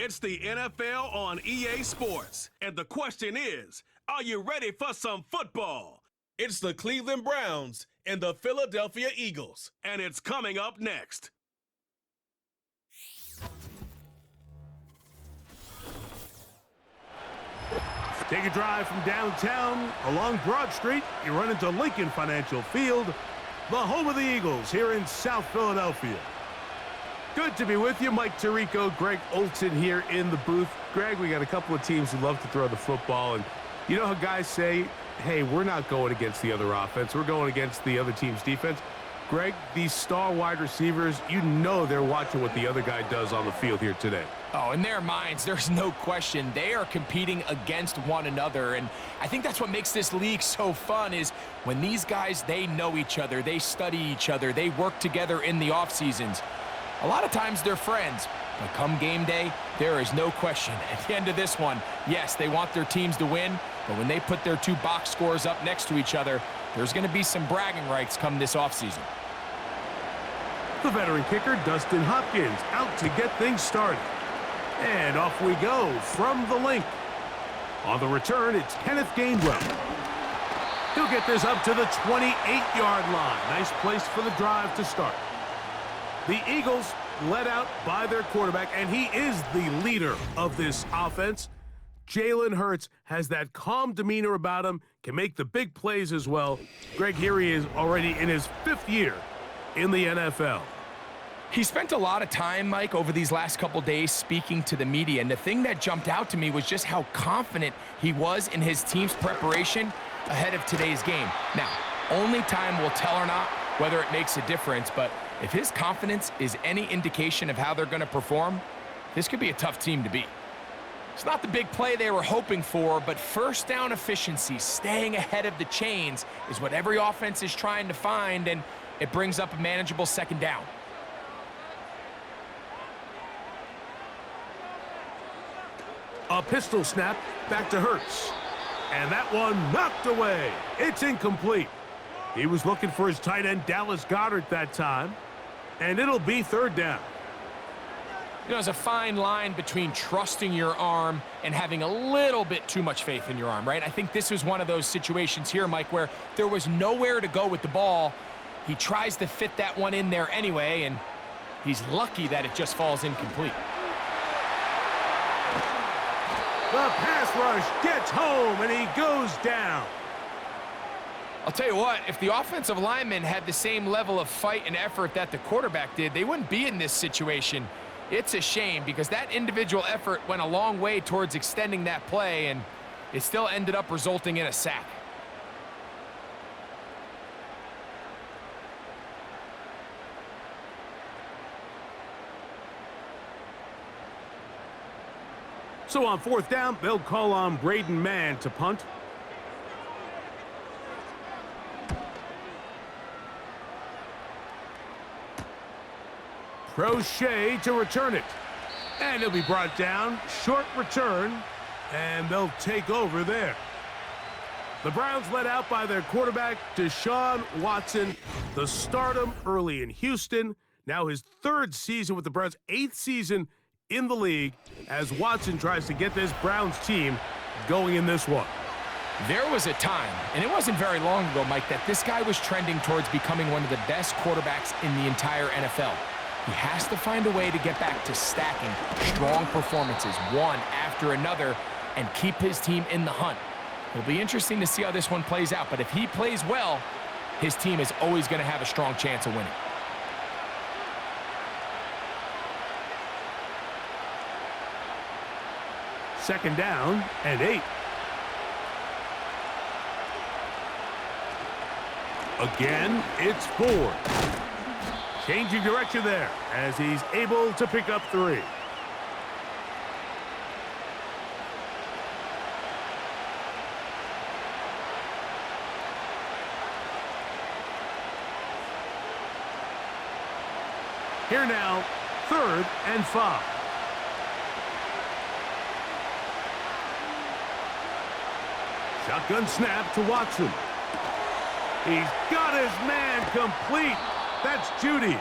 It's the NFL on EA Sports. And the question is, are you ready for some football? It's the Cleveland Browns and the Philadelphia Eagles. And it's coming up next. Take a drive from downtown along Broad Street. You run into Lincoln Financial Field, the home of the Eagles here in South Philadelphia. Good to be with you. Mike Tirico, Greg Olson here in the booth. Greg, we got a couple of teams who love to throw the football, and you know how guys say, hey, we're not going against the other offense. We're going against the other team's defense. Greg, these star wide receivers, you know they're watching what the other guy does on the field here today. Oh, in their minds, there's no question. They are competing against one another, and I think that's what makes this league so fun is when these guys, they know each other, they study each other, they work together in the off seasons. A lot of times they're friends, but come game day, there is no question. At the end of this one, yes, they want their teams to win, but when they put their two box scores up next to each other, there's going to be some bragging rights come this offseason. The veteran kicker, Dustin Hopkins, out to get things started. And off we go from the link. On the return, it's Kenneth Gainwell. He'll get this up to the 28-yard line. Nice place for the drive to start. The Eagles led out by their quarterback, and he is the leader of this offense. Jalen Hurts has that calm demeanor about him, can make the big plays as well. Greg, here he is already in his 5th year in the NFL. He spent a lot of time, Mike, over these last couple days speaking to the media, and the thing that jumped out to me was just how confident he was in his team's preparation ahead of today's game. Now, only time will tell or not whether it makes a difference, but if his confidence is any indication of how they're going to perform, this could be a tough team to beat. It's not the big play they were hoping for, but first down efficiency, staying ahead of the chains, is what every offense is trying to find, and it brings up a manageable second down. A pistol snap back to Hurts. And that one knocked away. It's incomplete. He was looking for his tight end, Dallas Goedert, that time. And it'll be 3rd down. You know, there's a fine line between trusting your arm and having a little bit too much faith in your arm, right? I think this was one of those situations here, Mike, where there was nowhere to go with the ball. He tries to fit that one in there anyway, and he's lucky that it just falls incomplete. The pass rush gets home, and he goes down. I'll tell you what, if the offensive lineman had the same level of fight and effort that the quarterback did, they wouldn't be in this situation. It's a shame because that individual effort went a long way towards extending that play, and it still ended up resulting in a sack. So on 4th down, they'll call on Braden Mann to punt. Crochet to return it. And he'll be brought down. Short return. And they'll take over there. The Browns led out by their quarterback, Deshaun Watson. The stardom early in Houston. Now his 3rd season with the Browns, 8th season in the league as Watson tries to get this Browns team going in this one. There was a time, and it wasn't very long ago, Mike, that this guy was trending towards becoming one of the best quarterbacks in the entire NFL. He has to find a way to get back to stacking strong performances, one after another, and keep his team in the hunt. It'll be interesting to see how this one plays out, but if he plays well, his team is always going to have a strong chance of winning. Second down and 8. Again, it's 4. Changing direction there as he's able to pick up 3. Here now, 3rd and 5. Shotgun snap to Watson. He's got his man complete. That's Judy.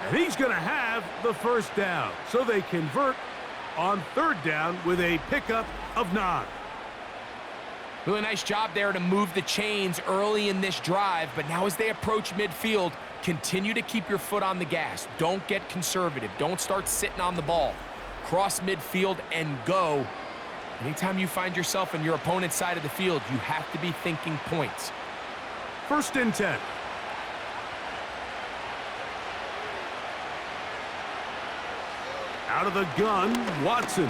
And he's going to have the first down. So they convert on 3rd down with a pickup of 9. Really nice job there to move the chains early in this drive, but now as they approach midfield, continue to keep your foot on the gas. Don't get conservative. Don't start sitting on the ball. Cross midfield and go. Anytime you find yourself on your opponent's side of the field, you have to be thinking points. 1st and 10. Out of the gun, Watson.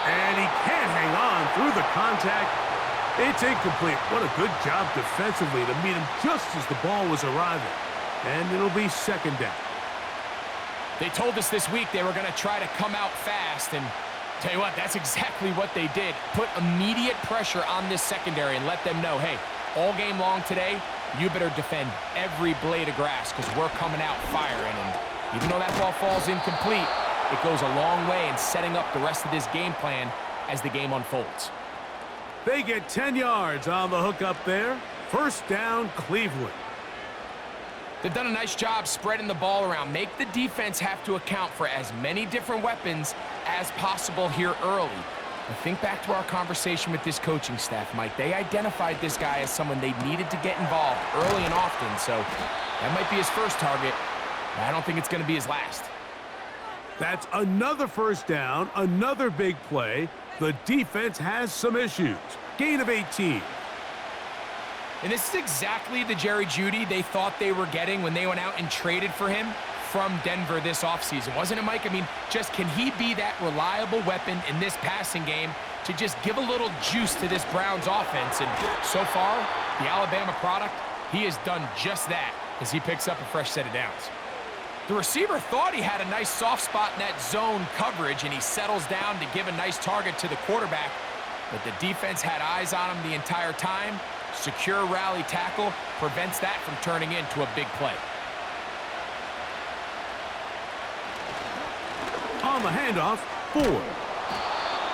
And he can't hang on through the contact. It's incomplete. What a good job defensively to meet him just as the ball was arriving. And it'll be 2nd down. They told us this week they were going to try to come out fast, and tell you what, that's exactly what they did. Put immediate pressure on this secondary and let them know, hey, all game long today, you better defend every blade of grass because we're coming out firing. And even though that ball falls incomplete, it goes a long way in setting up the rest of this game plan as the game unfolds. They get 10 yards on the hook up there. 1st down, Cleveland. They've done a nice job spreading the ball around. Make the defense have to account for as many different weapons as possible here early. But think back to our conversation with this coaching staff, Mike. They identified this guy as someone they needed to get involved early and often, so that might be his first target, but I don't think it's going to be his last. That's another 1st down, another big play. The defense has some issues. Gain of 18. And this is exactly the Jerry Jeudy they thought they were getting when they went out and traded for him from Denver this offseason. Wasn't it, Mike? I mean, just can he be that reliable weapon in this passing game to just give a little juice to this Browns offense? And so far, the Alabama product, he has done just that as he picks up a fresh set of downs. The receiver thought he had a nice soft spot in that zone coverage, and he settles down to give a nice target to the quarterback. But the defense had eyes on him the entire time. Secure rally tackle prevents that from turning into a big play. On the handoff, Ford.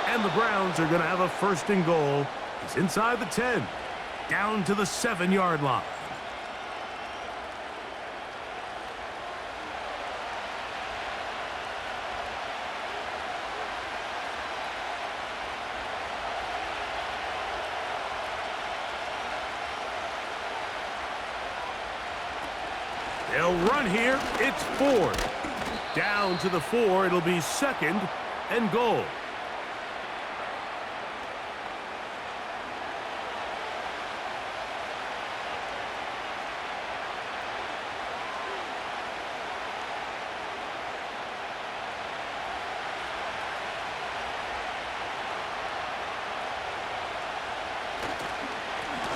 And the Browns are going to have a 1st and goal. It's inside the 10, down to the 7-yard line. They'll run here. It's Ford. Down to the 4. It'll be 2nd and goal.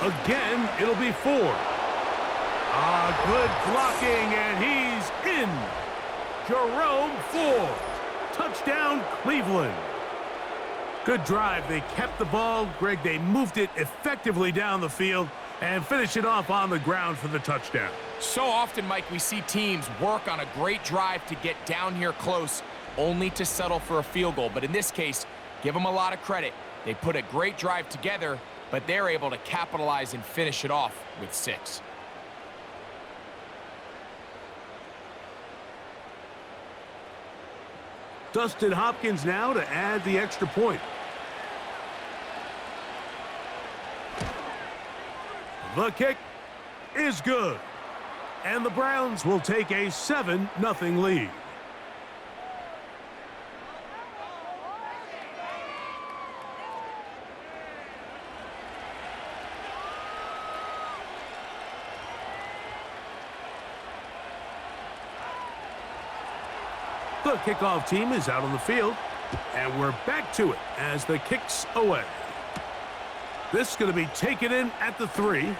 Again, it'll be Ford. Good blocking, and he's in. Jerome Ford. Touchdown, Cleveland. Good drive. They kept the ball. Greg, they moved it effectively down the field and finish it off on the ground for the touchdown. So often, Mike, we see teams work on a great drive to get down here close, only to settle for a field goal. But in this case, give them a lot of credit. They put a great drive together, but they're able to capitalize and finish it off with 6. Dustin Hopkins now to add the extra point. The kick is good. And the Browns will take a 7-0 lead. The kickoff team is out on the field, and we're back to it as the kick's away. This is going to be taken in at the 3.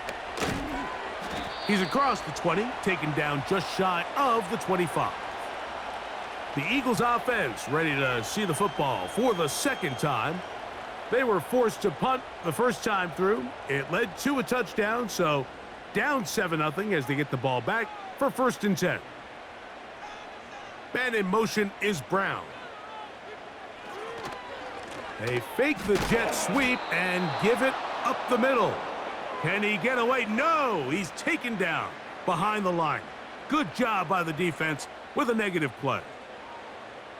He's across the 20, taken down just shy of the 25. The Eagles offense ready to see the football for the 2nd time. They were forced to punt the first time through. It led to a touchdown, so down 7-0 as they get the ball back for 1st and 10. Man in motion is Brown. They fake the jet sweep and give it up the middle. Can he get away? No, he's taken down behind the line. Good job by the defense with a negative play.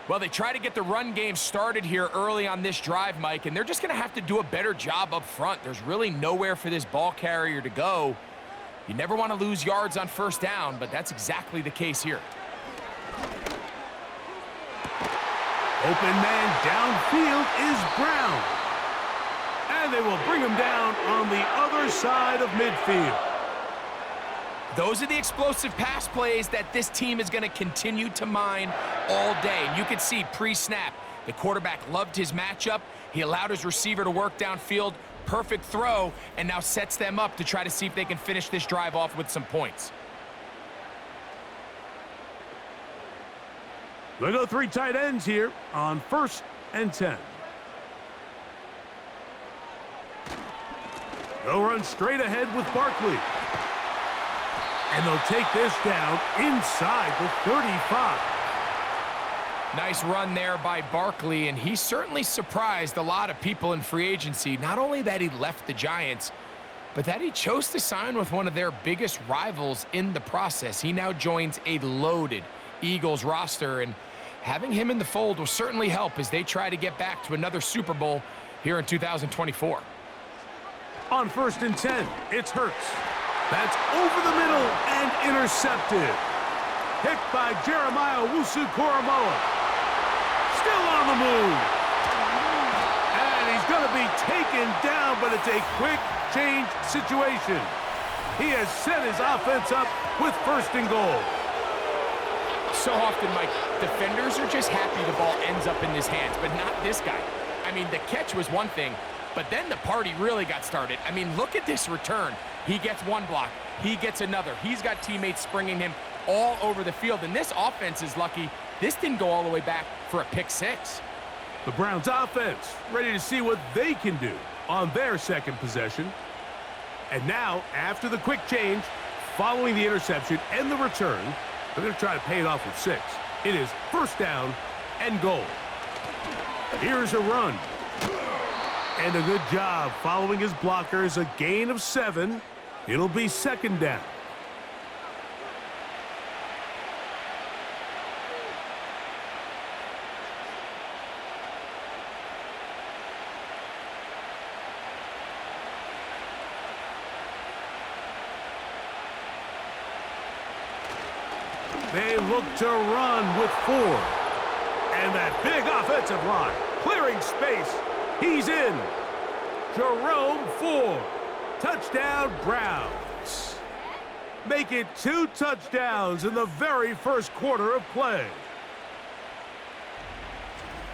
Well, they try to get the run game started here early on this drive, Mike, and they're just going to have to do a better job up front. There's really nowhere for this ball carrier to go. You never want to lose yards on first down, but that's exactly the case here. Open man downfield is Brown. And they will bring him down on the other side of midfield. Those are the explosive pass plays that this team is going to continue to mine all day. And you can see pre-snap, the quarterback loved his matchup. He allowed his receiver to work downfield. Perfect throw, and now sets them up to try to see if they can finish this drive off with some points. They go 3 tight ends here on 1st and 10. They'll run straight ahead with Barkley. And they'll take this down inside the 35. Nice run there by Barkley, and he certainly surprised a lot of people in free agency. Not only that he left the Giants, but that he chose to sign with one of their biggest rivals in the process. He now joins a loaded Eagles roster, and having him in the fold will certainly help as they try to get back to another Super Bowl here in 2024. On 1st and 10, it's Hurts. That's over the middle and intercepted. Picked by Jeremiah Owusu-Koramoah. Still on the move. And he's going to be taken down, but it's a quick change situation. He has set his offense up with 1st and goal. So often, Mike, defenders are just happy the ball ends up in his hands, but not this guy. I mean, the catch was one thing, but then the party really got started. I mean, look at this return. He gets one block. He gets another. He's got teammates springing him all over the field, and this offense is lucky this didn't go all the way back for a pick six. The Browns offense ready to see what they can do on their 2nd possession. And now, after the quick change, following the interception and the return, they're going to try to pay it off with 6. It is 1st down and goal. Here's a run. And a good job following his blockers, a gain of 7. It'll be 2nd down. They look to run with 4. And that big offensive line, clearing space. He's in. Jerome Ford. Touchdown, Browns. Make it 2 touchdowns in the very first quarter of play.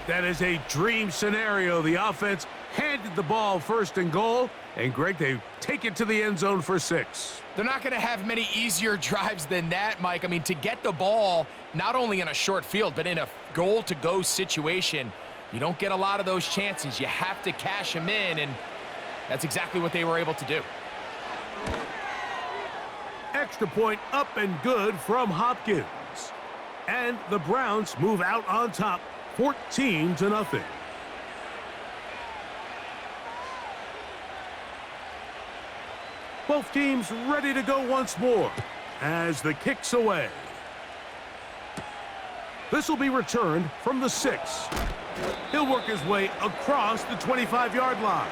That is a dream scenario. The offense handed the ball 1st and goal. And, Greg, they take it to the end zone for 6. They're not going to have many easier drives than that, Mike. I mean, to get the ball not only in a short field, but in a goal-to-go situation, you don't get a lot of those chances. You have to cash them in, and that's exactly what they were able to do. Extra point up and good from Hopkins. And the Browns move out on top 14-0. Both teams ready to go once more as the kick's away. This will be returned from the 6. He'll work his way across the 25-yard line.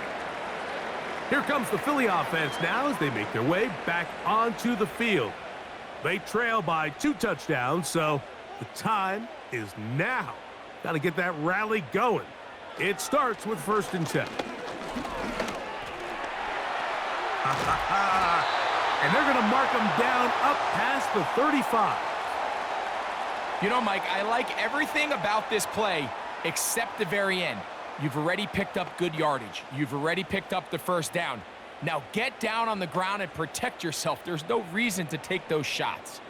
Here comes the Philly offense now as they make their way back onto the field. They trail by 2 touchdowns, so the time is now. Got to get that rally going. It starts with 1st and 10. And they're going to mark them down up past the 35. You know, Mike, I like everything about this play except the very end. You've already picked up good yardage. You've already picked up the 1st down. Now get down on the ground and protect yourself. There's no reason to take those shots.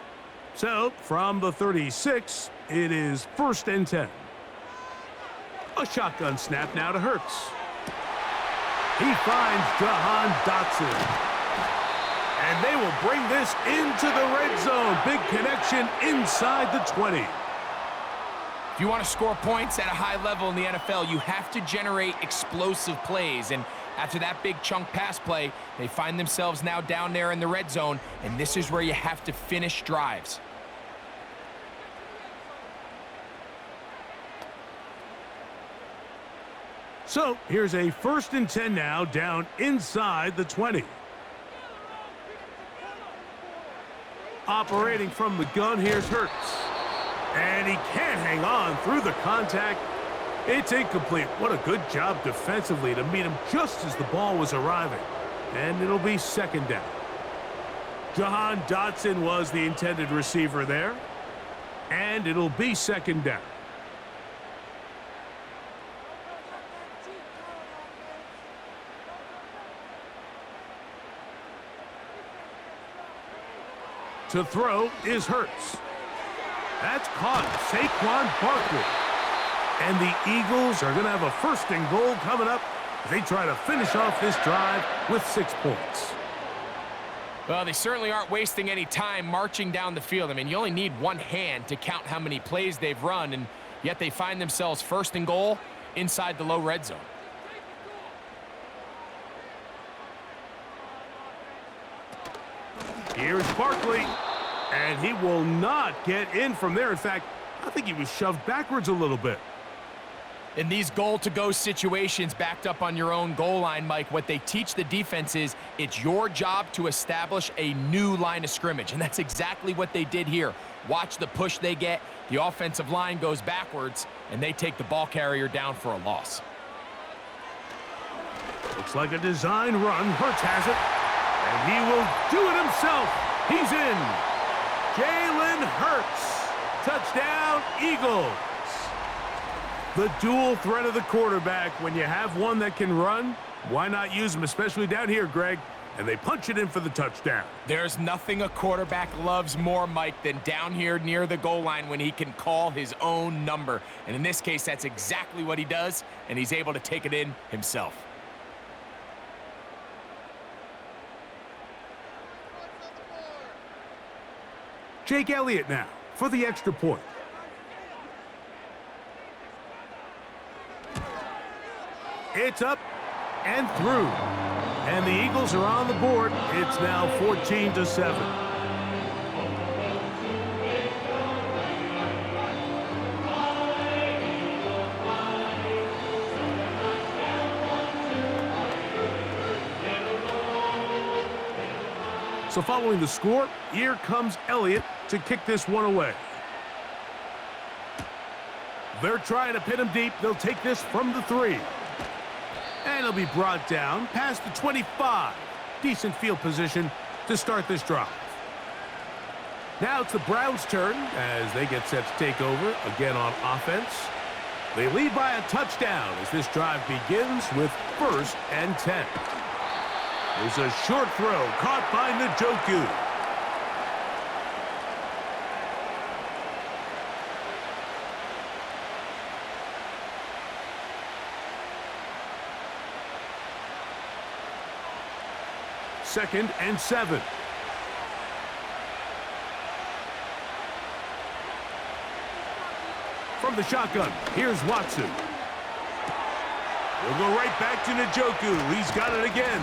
So, from the 36, it is 1st and 10. A shotgun snap now to Hurts. He finds Jahan Dotson. And they will bring this into the red zone. Big connection inside the 20. If you want to score points at a high level in the NFL, you have to generate explosive plays. And after that big chunk pass play, they find themselves now down there in the red zone. And this is where you have to finish drives. So here's a 1st and 10 now, down inside the 20. Operating from the gun, here's Hurts. And he can't hang on through the contact. It's incomplete. What a good job defensively to meet him just as the ball was arriving. And it'll be 2nd down. Jahan Dotson was the intended receiver there. And it'll be 2nd down. To throw is Hurts. That's caught. Saquon Barkley. And the Eagles are going to have a 1st and goal coming up as they try to finish off this drive with 6 points. Well, they certainly aren't wasting any time marching down the field. I mean, you only need one hand to count how many plays they've run, and yet they find themselves 1st and goal inside the low red zone. Here's Barkley, and he will not get in from there. In fact, I think he was shoved backwards a little bit. In these goal-to-go situations backed up on your own goal line, Mike, what they teach the defense is it's your job to establish a new line of scrimmage, and that's exactly what they did here. Watch the push they get. The offensive line goes backwards, and they take the ball carrier down for a loss. Looks like a design run. Hurts has it. And he will do it himself. He's in. Jalen Hurts. Touchdown, Eagles. The dual threat of the quarterback. When you have one that can run, why not use him, especially down here, Greg? And they punch it in for the touchdown. There's nothing a quarterback loves more, Mike, than down here near the goal line when he can call his own number. And in this case, that's exactly what he does, and he's able to take it in himself. Jake Elliott now for the extra point. It's up and through. And the Eagles are on the board. It's now 14-7. So following the score, here comes Elliott to kick this one away. They're trying to pin him deep. They'll take this from the 3. And he'll be brought down past the 25. Decent field position to start this drive. Now it's the Browns' turn as they get set to take over again on offense. They lead by a touchdown as this drive begins with 1st and 10. There's a short throw caught by Njoku. Second and 7. From the shotgun, here's Watson. We'll go right back to Njoku. He's got it again.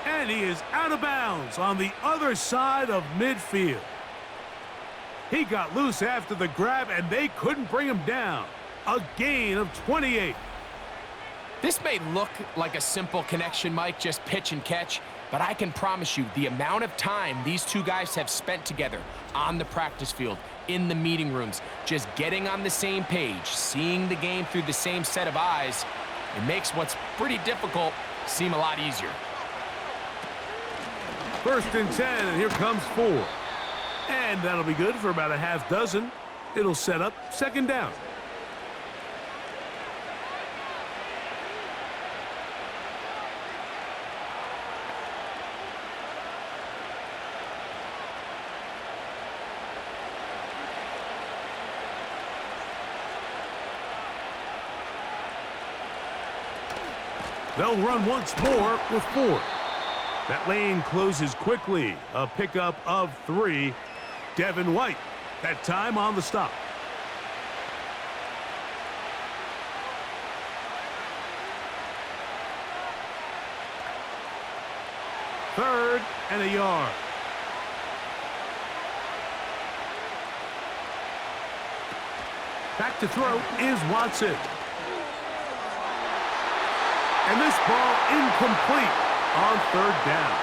And he is out of bounds on the other side of midfield. He got loose after the grab, and they couldn't bring him down. A gain of 28. This may look like a simple connection, Mike, just pitch and catch, but I can promise you the amount of time these two guys have spent together on the practice field, in the meeting rooms, just getting on the same page, seeing the game through the same set of eyes, it makes what's pretty difficult seem a lot easier. 1st and 10, and here comes 4. And that'll be good for about a half dozen. It'll set up 2nd down. They'll run once more with 4. That lane closes quickly. A pickup of 3. Devin White, that time on the stop. Third and a yard. Back to throw is Watson. And this ball incomplete on third down.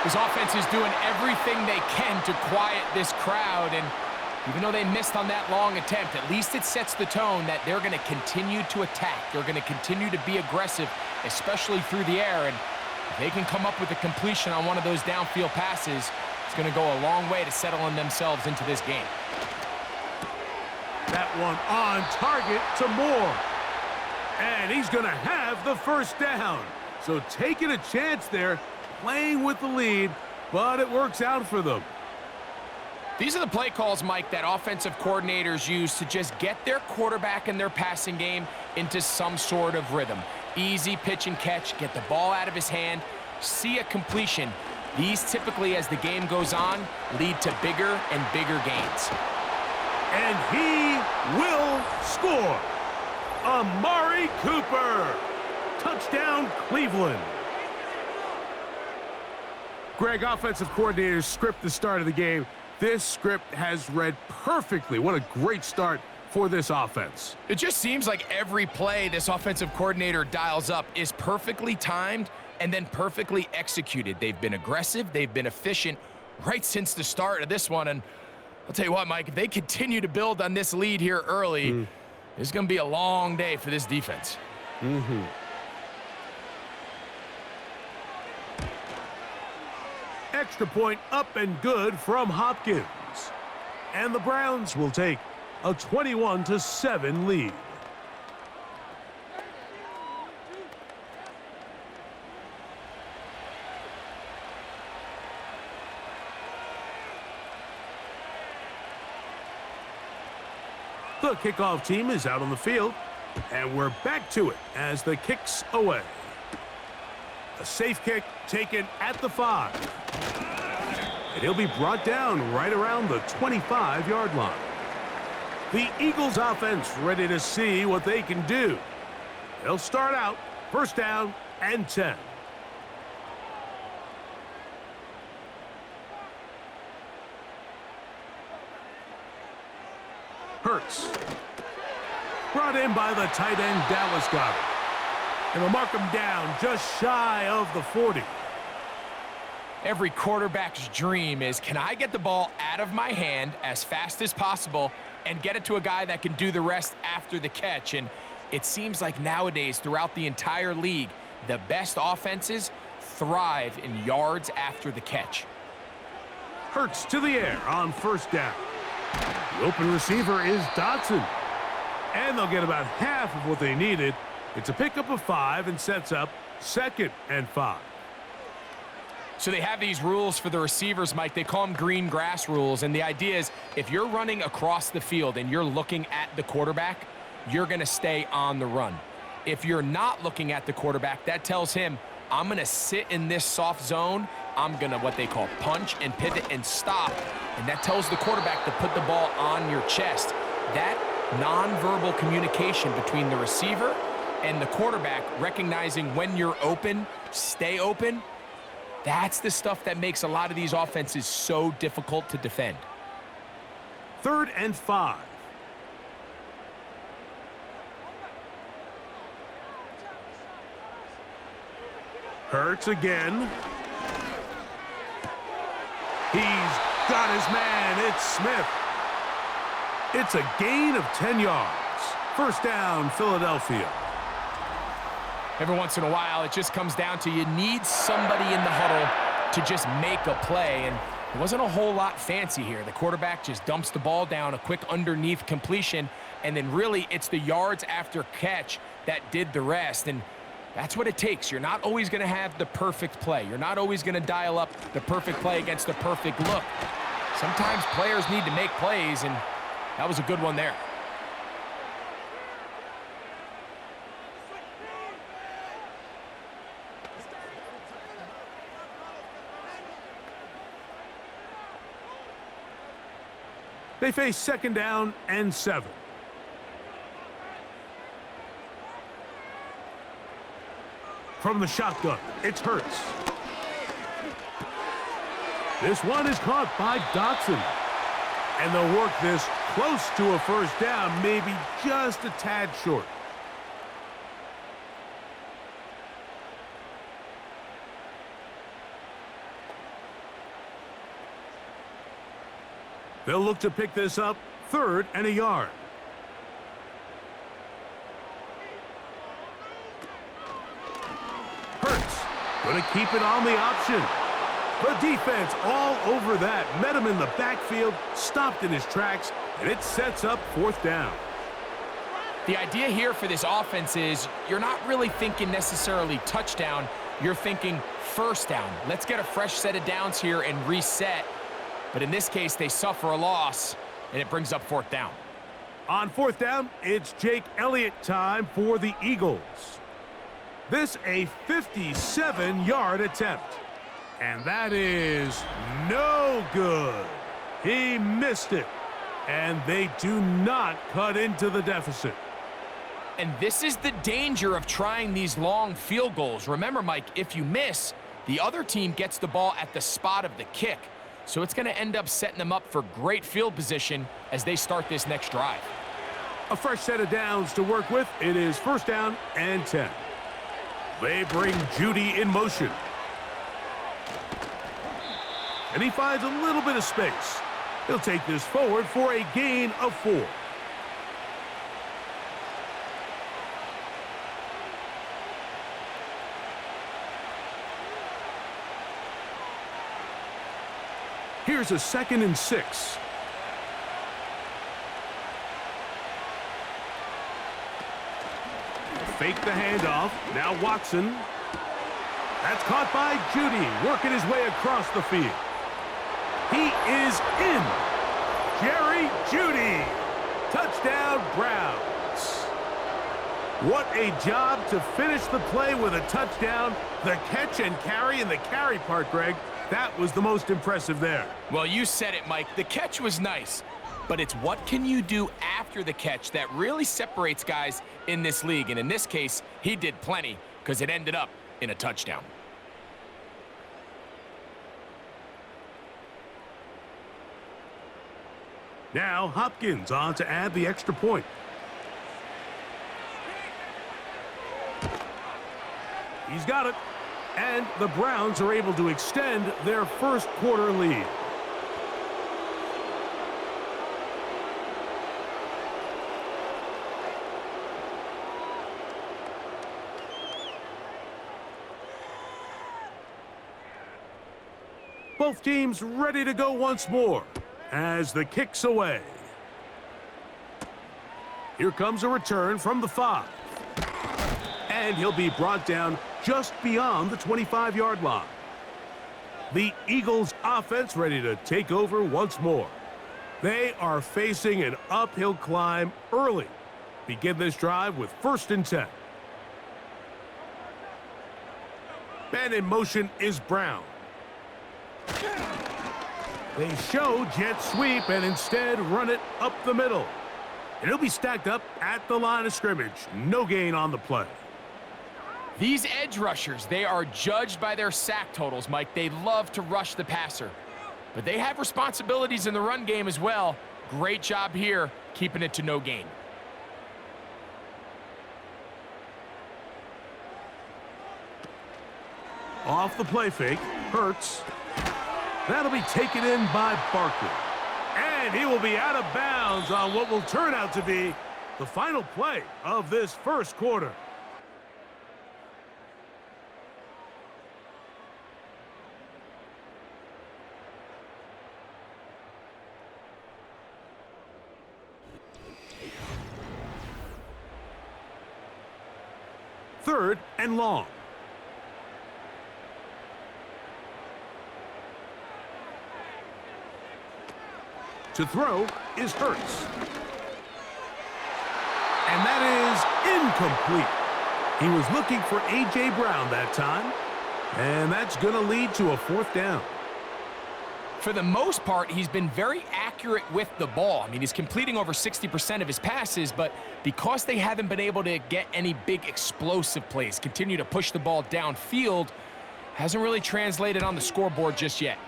This offense is doing everything they can to quiet this crowd, and even though they missed on that long attempt, at least it sets the tone that they're going to continue to attack. They're going to continue to be aggressive, especially through the air, and if they can come up with a completion on one of those downfield passes, it's going to go a long way to settling themselves into this game. That one on target to Moore. And he's going to have the first down. So taking a chance there, playing with the lead, but it works out for them. These are the play calls, Mike, that offensive coordinators use to just get their quarterback and their passing game into some sort of rhythm. Easy pitch and catch, get the ball out of his hand, see a completion. These typically, as the game goes on, lead to bigger and bigger gains. And he will score. Amari Cooper. Touchdown, Cleveland. Greg, offensive coordinator's script the start of the game. This script has read perfectly. What a great start for this offense. It just seems like every play this offensive coordinator dials up is perfectly timed and then perfectly executed. They've been aggressive, they've been efficient right since the start of this one. And I'll tell you what, Mike, if they continue to build on this lead here early, it's going to be a long day for this defense. Extra point up and good from Hopkins. And the Browns will take a 21-7 lead. The kickoff team is out on the field, and we're back to it as the kick's away. A safe kick taken at the 5. And he'll be brought down right around the 25-yard line. The Eagles offense ready to see what they can do. They'll start out first down and 10. Hurts. Brought in by the tight end, Dallas Goedert. And they'll mark him down just shy of the 40. Every quarterback's dream is, can I get the ball out of my hand as fast as possible and get it to a guy that can do the rest after the catch? And it seems like nowadays, throughout the entire league, the best offenses thrive in yards after the catch. Hurts to the air on first down. The open receiver is Dotson. And they'll get about half of what they needed. It's a pickup of 5 and sets up 2nd and 5. So they have these rules for the receivers, Mike. They call them green grass rules. And the idea is if you're running across the field and you're looking at the quarterback, you're going to stay on the run. If you're not looking at the quarterback, that tells him, I'm going to sit in this soft zone. I'm going to what they call punch and pivot and stop. And that tells the quarterback to put the ball on your chest. That nonverbal communication between the receiver and the quarterback, recognizing when you're open, stay open, that's the stuff that makes a lot of these offenses so difficult to defend. 3rd and 5. Hurts again. He's got his man. It's Smith. It's a gain of 10 yards. First down, Philadelphia. Every once in a while, it just comes down to you need somebody in the huddle to just make a play, and it wasn't a whole lot fancy here. The quarterback just dumps the ball down, a quick underneath completion, and then really it's the yards after catch that did the rest, and that's what it takes. You're not always going to have the perfect play. You're not always going to dial up the perfect play against the perfect look. Sometimes players need to make plays, and that was a good one there. They face 2nd down and 7. From the shotgun, it's Hurts. This one is caught by Dotson. And they'll work this close to a first down, maybe just a tad short. They'll look to pick this up, 3rd and a yard. Hurts, going to keep it on the option. The defense all over that. Met him in the backfield, stopped in his tracks, and it sets up 4th down. The idea here for this offense is you're not really thinking necessarily touchdown. You're thinking 1st down. Let's get a fresh set of downs here and reset. But in this case, they suffer a loss, and it brings up 4th down. On 4th down, it's Jake Elliott time for the Eagles. This a 57-yard attempt. And that is no good. He missed it. And they do not cut into the deficit. And this is the danger of trying these long field goals. Remember, Mike, if you miss, the other team gets the ball at the spot of the kick. So it's going to end up setting them up for great field position as they start this next drive. A fresh set of downs to work with. It is 1st down and 10. They bring Judy in motion. And he finds a little bit of space. He'll take this forward for a gain of 4. Here's a 2nd and 6. Fake the handoff. Now Watson. That's caught by Judy, working his way across the field. He is in. Jerry Judy. Touchdown, Browns. What a job to finish the play with a touchdown. The catch and carry, and the carry part, Greg, that was the most impressive there. Well, you said it, Mike. The catch was nice, but it's what can you do after the catch that really separates guys in this league. And in this case, he did plenty because it ended up in a touchdown. Now Hopkins on to add the extra point. He's got it. And the Browns are able to extend their 1st quarter lead. Both teams ready to go once more as the kick's away. Here comes a return from the 5. And he'll be brought down just beyond the 25-yard line. The Eagles offense ready to take over once more. They are facing an uphill climb early. Begin this drive with 1st and 10. Man in motion is Brown. They show jet sweep and instead run it up the middle. And it'll be stacked up at the line of scrimmage. No gain on the play. These edge rushers, they are judged by their sack totals, Mike. They love to rush the passer. But they have responsibilities in the run game as well. Great job here, keeping it to no gain. Off the play fake, Hurts. That'll be taken in by Barkley. And he will be out of bounds on what will turn out to be the final play of this 1st quarter. Third and long. To throw is Hurts. And that is incomplete. He was looking for A.J. Brown that time. And that's going to lead to a 4th down. For the most part, he's been very accurate with the ball. I mean, he's completing over 60% of his passes, but because they haven't been able to get any big explosive plays, continue to push the ball downfield, hasn't really translated on the scoreboard just yet.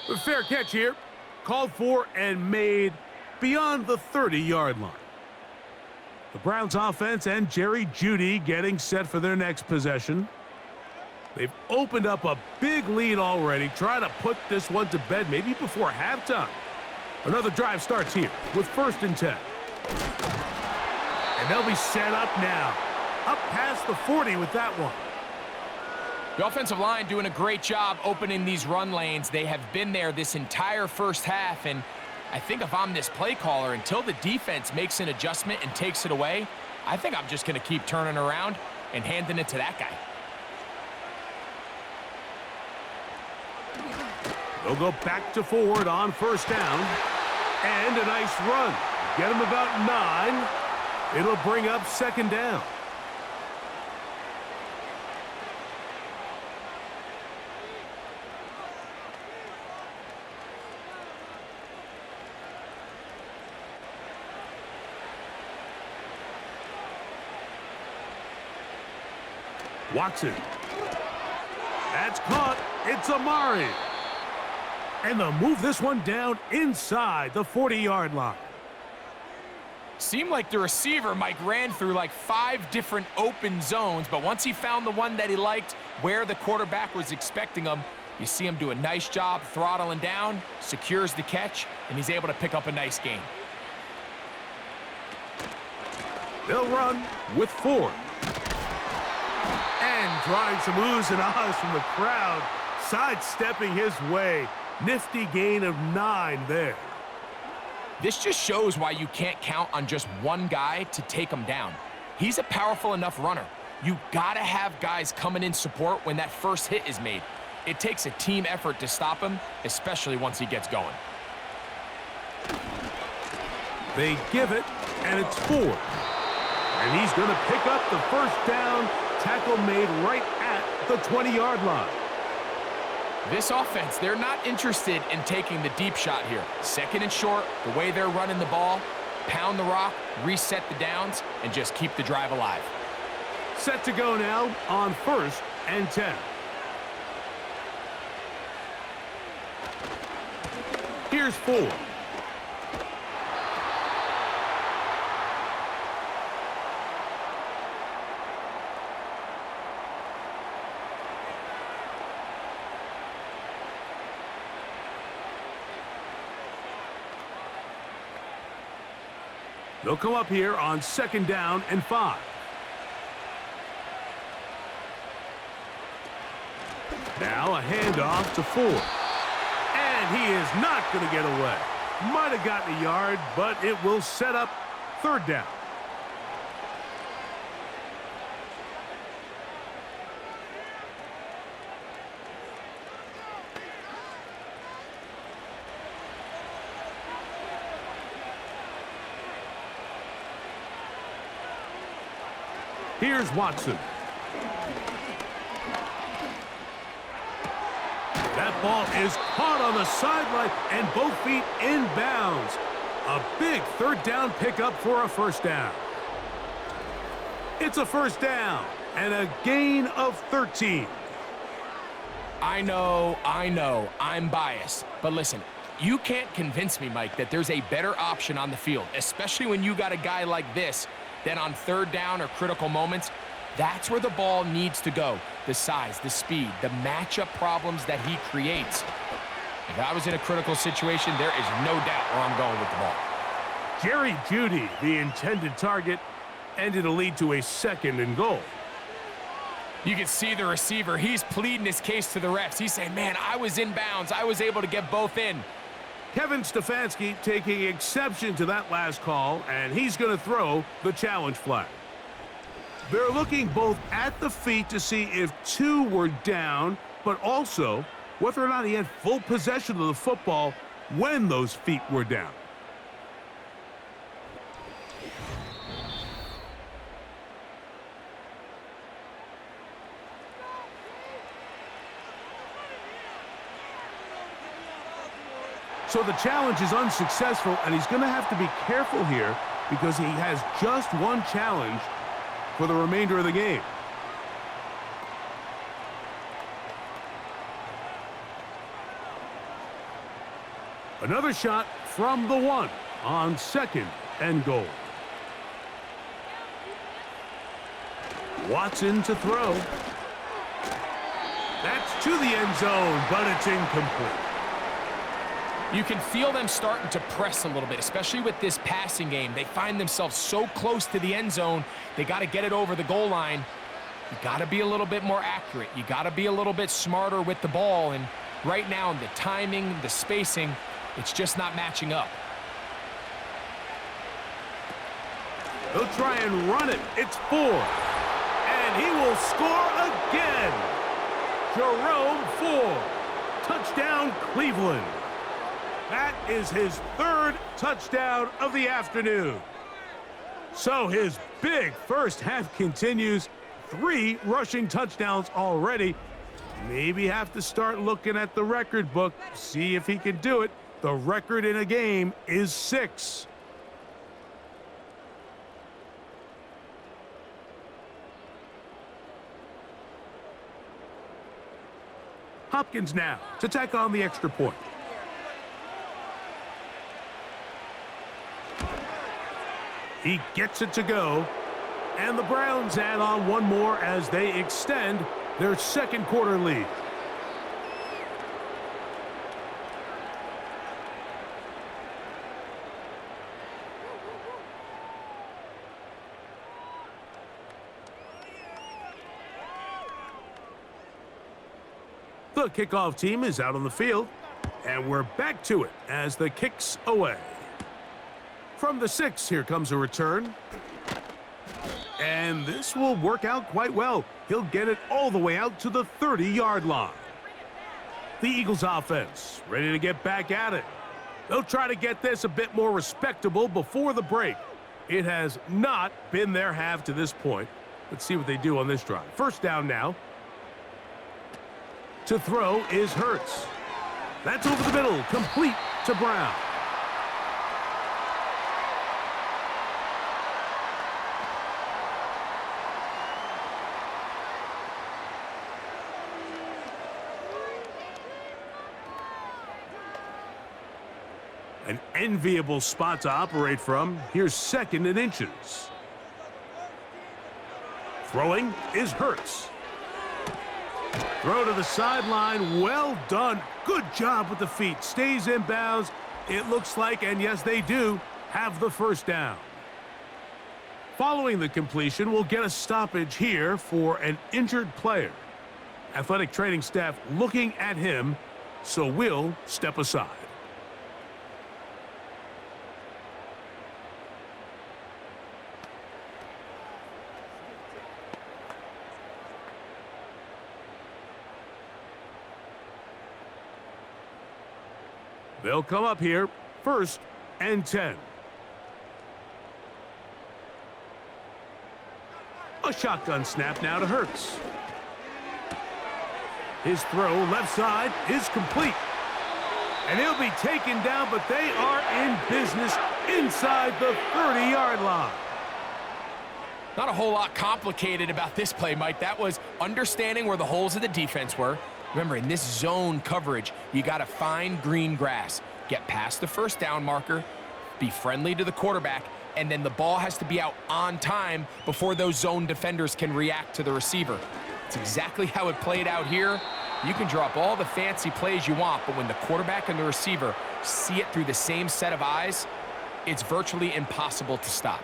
A fair catch here. Called for and made beyond the 30-yard line. The Browns offense and Jerry Jeudy getting set for their next possession. They've opened up a big lead already, trying to put this one to bed maybe before halftime. Another drive starts here with 1st and 10. And they'll be set up now. Up past the 40 with that one. The offensive line doing a great job opening these run lanes. They have been there this entire first half, and I think if I'm this play caller, until the defense makes an adjustment and takes it away, I think I'm just going to keep turning around and handing it to that guy. They'll go back to forward on 1st down. And a nice run. Get him about 9. It'll bring up 2nd down. Watson. That's caught. It's Amari. And they'll move this one down inside the 40-yard line. Seemed like the receiver, Mike, ran through like 5 different open zones, but once he found the one that he liked, where the quarterback was expecting him, you see him do a nice job throttling down, secures the catch, and he's able to pick up a nice gain. They'll run with 4. And drawing some oohs and ahs from the crowd, sidestepping his way. Nifty gain of 9 there. This just shows why you can't count on just one guy to take him down. He's a powerful enough runner. You gotta have guys coming in support when that first hit is made. It takes a team effort to stop him, especially once he gets going. They give it, and it's 4. And he's gonna pick up the 1st down. Tackle made right at the 20-yard line. This offense, they're not interested in taking the deep shot here. 2nd and short, the way they're running the ball, pound the rock, reset the downs, and just keep the drive alive. Set to go now on 1st and 10. Here's 4. They'll come up here on 2nd down and 5. Now a handoff to 4. And he is not going to get away. Might have gotten a yard, but it will set up 3rd down. Here's Watson. That ball is caught on the sideline and both feet inbounds. A big 3rd down pickup for a 1st down. It's a 1st down and a gain of 13. I know, I'm biased. But listen, you can't convince me, Mike, that there's a better option on the field, especially when you got a guy like this. Then on 3rd down or critical moments, that's where the ball needs to go. The size, the speed, the matchup problems that he creates. If I was in a critical situation, there is no doubt where I'm going with the ball. Jerry Jeudy, the intended target, and it'll lead to a 2nd and goal. You can see the receiver. He's pleading his case to the refs. He's saying, man, I was in bounds. I was able to get both in. Kevin Stefanski taking exception to that last call, and he's going to throw the challenge flag. They're looking both at the feet to see if 2 were down, but also whether or not he had full possession of the football when those feet were down. So the challenge is unsuccessful, and he's going to have to be careful here because he has just one challenge for the remainder of the game. Another shot from the 1 on 2nd and goal. Watson to throw. That's to the end zone, but it's incomplete. You can feel them starting to press a little bit, especially with this passing game. They find themselves so close to the end zone, they got to get it over the goal line. You got to be a little bit more accurate. You got to be a little bit smarter with the ball. And right now, the timing, the spacing, it's just not matching up. He'll try and run it. It's 4. And he will score again. Jerome Ford. Touchdown, Cleveland. That is his 3rd touchdown of the afternoon. So his big first half continues. 3 rushing touchdowns already. Maybe have to start looking at the record book, see if he can do it. The record in a game is 6. Hopkins now to tack on the extra point. He gets it to go. And the Browns add on one more as they extend their second quarter lead. The kickoff team is out on the field, and we're back to it as the kick's away. From the 6, here comes a return. And this will work out quite well. He'll get it all the way out to the 30-yard line. The Eagles offense ready to get back at it. They'll try to get this a bit more respectable before the break. It has not been their half to this point. Let's see what they do on this drive. First down now. To throw is Hurts. That's over the middle, complete to Brown. An enviable spot to operate from. Here's 2nd and inches. Throwing is Hurts. Throw to the sideline. Well done. Good job with the feet. Stays in bounds. It looks like, and yes, they do, have the first down. Following the completion, we'll get a stoppage here for an injured player. Athletic training staff looking at him, so we'll step aside. They'll come up here, 1st and 10. A shotgun snap now to Hurts. His throw left side is complete. And he'll be taken down, but they are in business inside the 30-yard line. Not a whole lot complicated about this play, Mike. That was understanding where the holes of the defense were. Remember, in this zone coverage, you got to find green grass. Get past the first down marker, be friendly to the quarterback, and then the ball has to be out on time before those zone defenders can react to the receiver. It's exactly how it played out here. You can drop all the fancy plays you want, but when the quarterback and the receiver see it through the same set of eyes, it's virtually impossible to stop.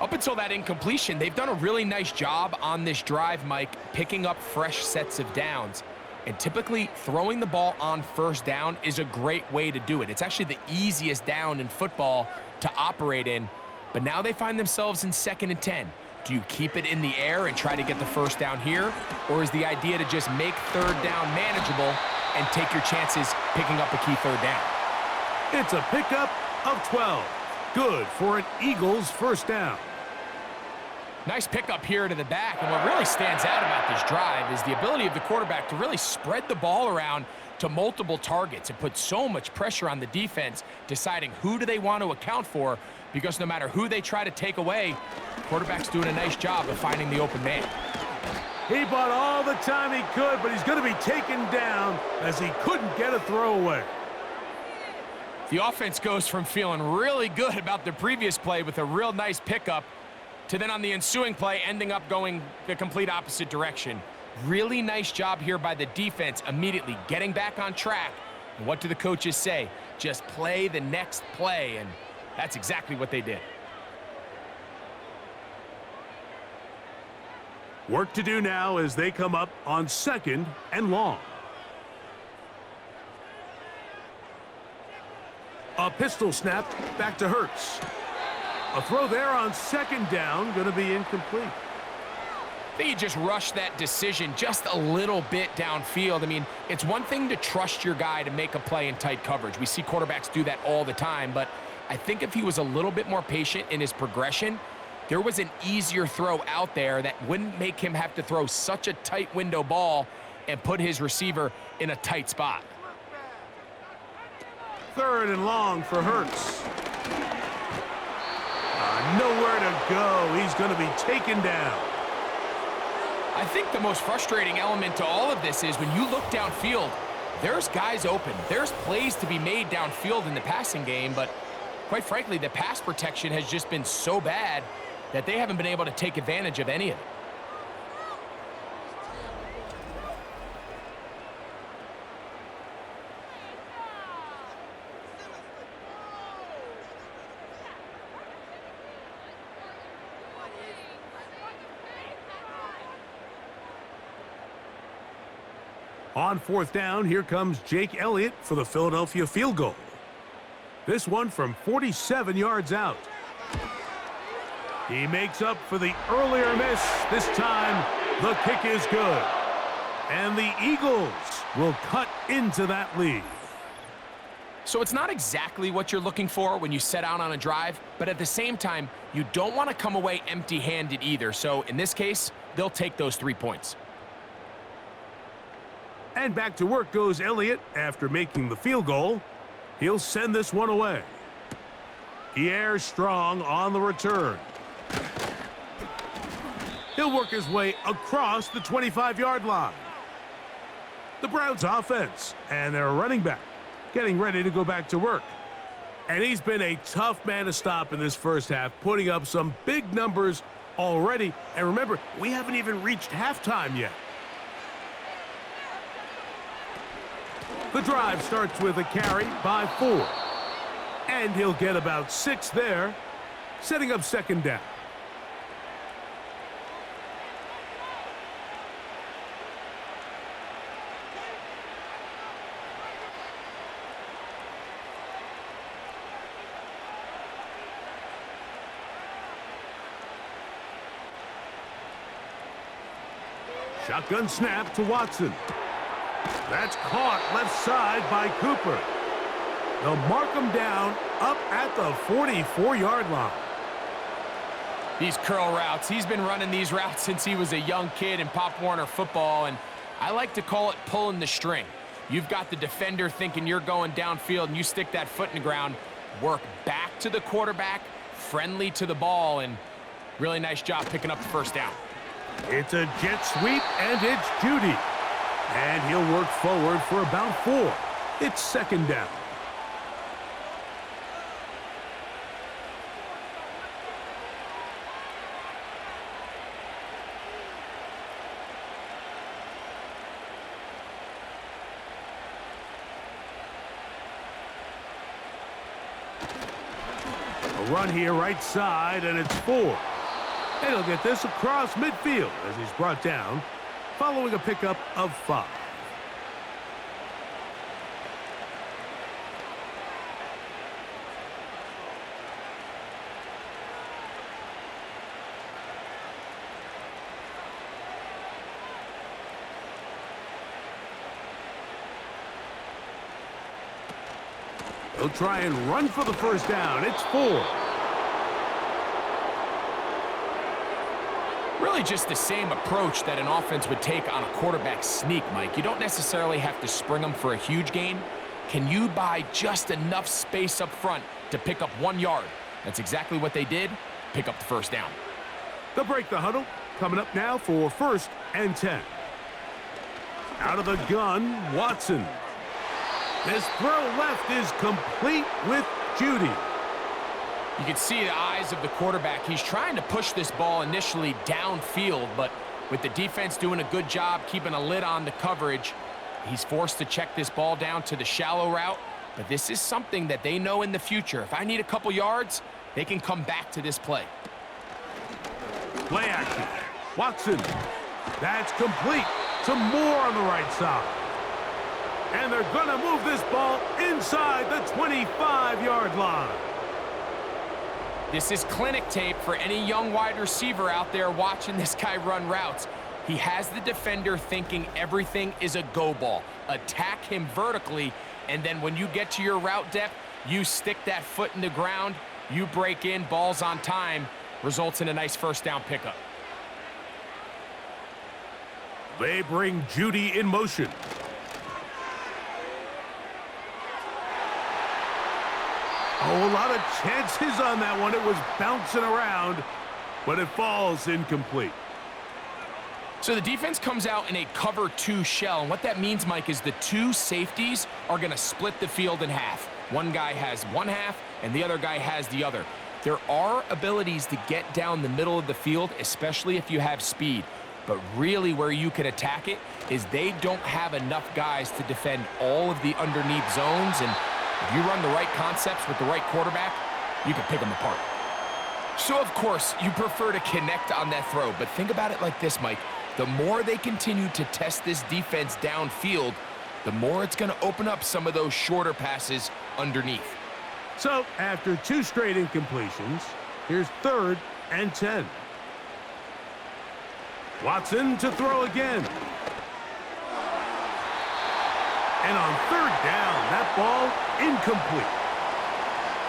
Up until that incompletion, they've done a really nice job on this drive, Mike, picking up fresh sets of downs. And typically, throwing the ball on first down is a great way to do it. It's actually the easiest down in football to operate in. But now they find themselves in 2nd and 10. Do you keep it in the air and try to get the first down here? Or is the idea to just make 3rd down manageable and take your chances picking up a key 3rd down? It's a pickup of 12. Good for an Eagles first down. Nice pickup here to the back, and what really stands out about this drive is the ability of the quarterback to really spread the ball around to multiple targets and put so much pressure on the defense, deciding who do they want to account for, because no matter who they try to take away, the quarterback's doing a nice job of finding the open man. He bought all the time he could, but he's going to be taken down as he couldn't get a throwaway. The offense goes from feeling really good about the previous play with a real nice pickup to then on the ensuing play ending up going the complete opposite direction. Really nice job here by the defense, immediately getting back on track. And what do the coaches say? Just play the next play, and that's exactly what they did. Work to do now as they come up on 2nd and long. A pistol snap back to Hurts. A throw there on 2nd down, going to be incomplete. I think you just rushed that decision just a little bit downfield. I mean, it's one thing to trust your guy to make a play in tight coverage. We see quarterbacks do that all the time, but I think if he was a little bit more patient in his progression, there was an easier throw out there that wouldn't make him have to throw such a tight window ball and put his receiver in a tight spot. 3rd and long for Hurts. Nowhere to go. He's going to be taken down. I think the most frustrating element to all of this is when you look downfield, there's guys open. There's plays to be made downfield in the passing game, but quite frankly, the pass protection has just been so bad that they haven't been able to take advantage of any of it. On 4th down, here comes Jake Elliott for the Philadelphia field goal. This one from 47 yards out. He makes up for the earlier miss. This time, the kick is good. And the Eagles will cut into that lead. So it's not exactly what you're looking for when you set out on a drive, but at the same time, you don't want to come away empty-handed either. So in this case, they'll take those 3 points. And back to work goes Elliott after making the field goal. He'll send this one away. Pierre Strong on the return. He'll work his way across the 25-yard line. The Browns offense and their running back getting ready to go back to work. And he's been a tough man to stop in this first half, putting up some big numbers already. And remember, we haven't even reached halftime yet. The drive starts with a carry by 4. And he'll get about 6 there, setting up 2nd down. Shotgun snap to Watson. That's caught left side by Cooper. They'll mark him down up at the 44-yard line. These curl routes, he's been running these routes since he was a young kid in Pop Warner football, and I like to call it pulling the string. You've got the defender thinking you're going downfield, and you stick that foot in the ground, work back to the quarterback, friendly to the ball, and really nice job picking up the 1st down. It's a jet sweep, and it's Judy. And he'll work forward for about 4. It's 2nd down. A run here right side, and it's 4. And he'll get this across midfield as he's brought down, following a pickup of 5. He'll try and run for the 1st down. It's 4. Really just the same approach that an offense would take on a quarterback sneak, Mike. You don't necessarily have to spring them for a huge gain. Can you buy just enough space up front to pick up 1 yard? That's exactly what they did. Pick up the 1st down. They'll break the huddle. Coming up now for 1st and 10. Out of the gun, Watson. This throw left is complete with Judy. You can see the eyes of the quarterback. He's trying to push this ball initially downfield, but With the defense doing a good job keeping a lid on the coverage, he's forced to check this ball down to the shallow route. But this is something that they know in the future. If I need a couple yards, they can come back to this play. Play action. Watson. That's complete to Moore on the right side. And they're going to move this ball inside the 25-yard line. This is clinic tape for any young wide receiver out there watching this guy run routes. He has the defender thinking everything is a go ball. Attack him vertically, and then when you get to your route depth, you stick that foot in the ground, you break in, balls on time, results in a nice first down pickup. They bring Judy in motion. Oh, a lot of chances on that one. It was bouncing around, but it falls incomplete. So the defense comes out in a cover 2 shell, and what that means, Mike, is the 2 safeties are going to split the field in half. One guy has one half, and the other guy has the other. There are abilities to get down the middle of the field, especially if you have speed. But really where you can attack it is they don't have enough guys to defend all of the underneath zones, and if you run the right concepts with the right quarterback, you can pick them apart. So, of course, you prefer to connect on that throw, but think about it like this, Mike. The more they continue to test this defense downfield, the more it's going to open up some of those shorter passes underneath. So, after 2 straight incompletions, here's 3rd and 10. Watson to throw again. And on 3rd down, that ball incomplete.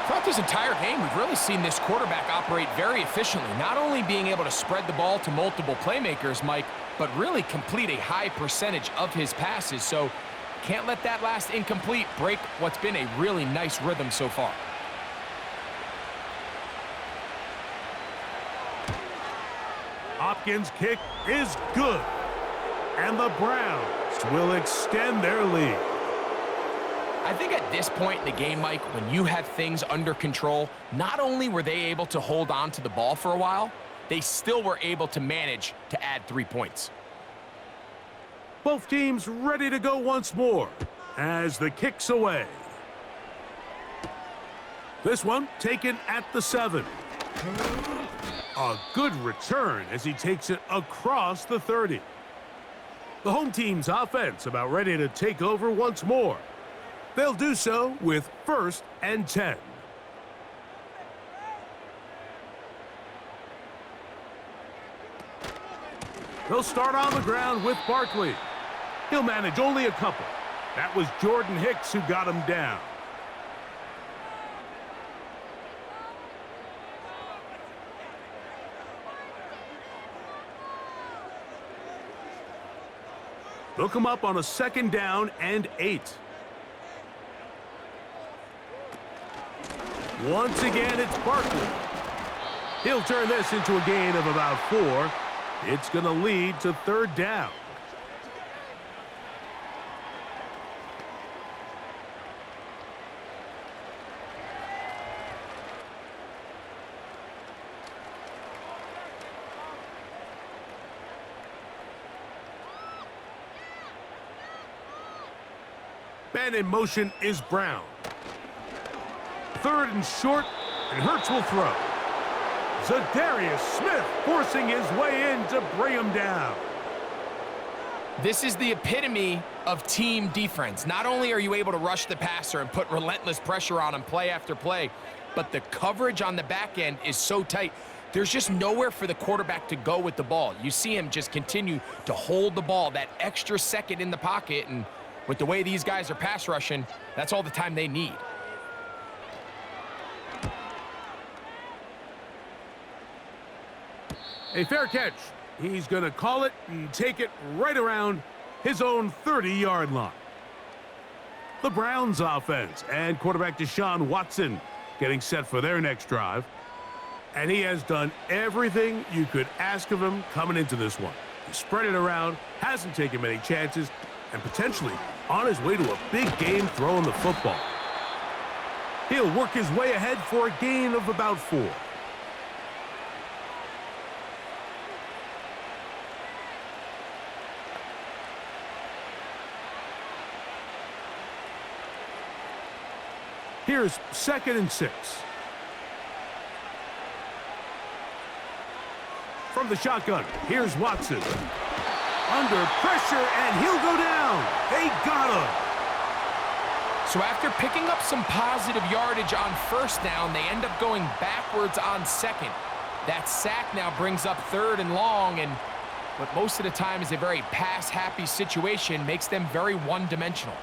Throughout this entire game, we've really seen this quarterback operate very efficiently, not only being able to spread the ball to multiple playmakers, Mike, but really complete a high percentage of his passes. So can't let that last incomplete break what's been a really nice rhythm so far. Hopkins' kick is good. And the Browns will extend their lead. I think at this point in the game, Mike, when you have things under control, not only were they able to hold on to the ball for a while, they still were able to manage to add 3 points. Both teams ready to go once more as the kick's away. This one taken at the 7. A good return as he takes it across the 30. The home team's offense about ready to take over once more. They'll do so with 1st and 10. They'll start on the ground with Barkley. He'll manage only a couple. That was Jordan Hicks who got him down. They'll come up on a 2nd down and 8. Once again, it's Barkley. He'll turn this into a gain of about 4. It's going to lead to 3rd down. Man in motion is Brown. 3rd and short, and Hurts will throw. Zadarius Smith forcing his way in to bring him down. This is the epitome of team defense. Not only are you able to rush the passer and put relentless pressure on him play after play, but the coverage on the back end is so tight. There's just nowhere for the quarterback to go with the ball. You see him just continue to hold the ball that extra second in the pocket, and with the way these guys are pass rushing, that's all the time they need. A fair catch. He's going to call it and take it right around his own 30-yard line. The Browns offense and quarterback Deshaun Watson getting set for their next drive. And he has done everything you could ask of him coming into this one. He spread it around, hasn't taken many chances, and potentially on his way to a big game throwing the football. He'll work his way ahead for a gain of about 4. Here's 2nd and 6. From the shotgun, here's Watson. Under pressure, and he'll go down. They got him. So after picking up some positive yardage on 1st down, they end up going backwards on 2nd. That sack now brings up 3rd and long, and what most of the time is a very pass-happy situation makes them very one-dimensional.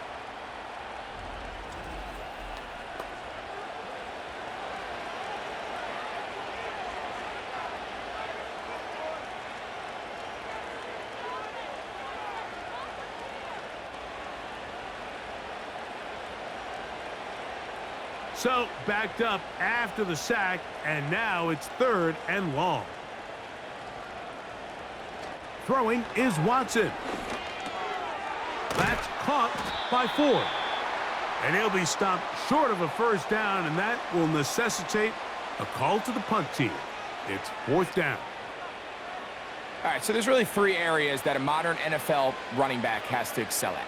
So, backed up after the sack, and now it's 3rd and long. Throwing is Watson. That's caught by Ford. And he'll be stopped short of a 1st down, and that will necessitate a call to the punt team. It's 4th down. All right, so there's really 3 areas that a modern NFL running back has to excel at.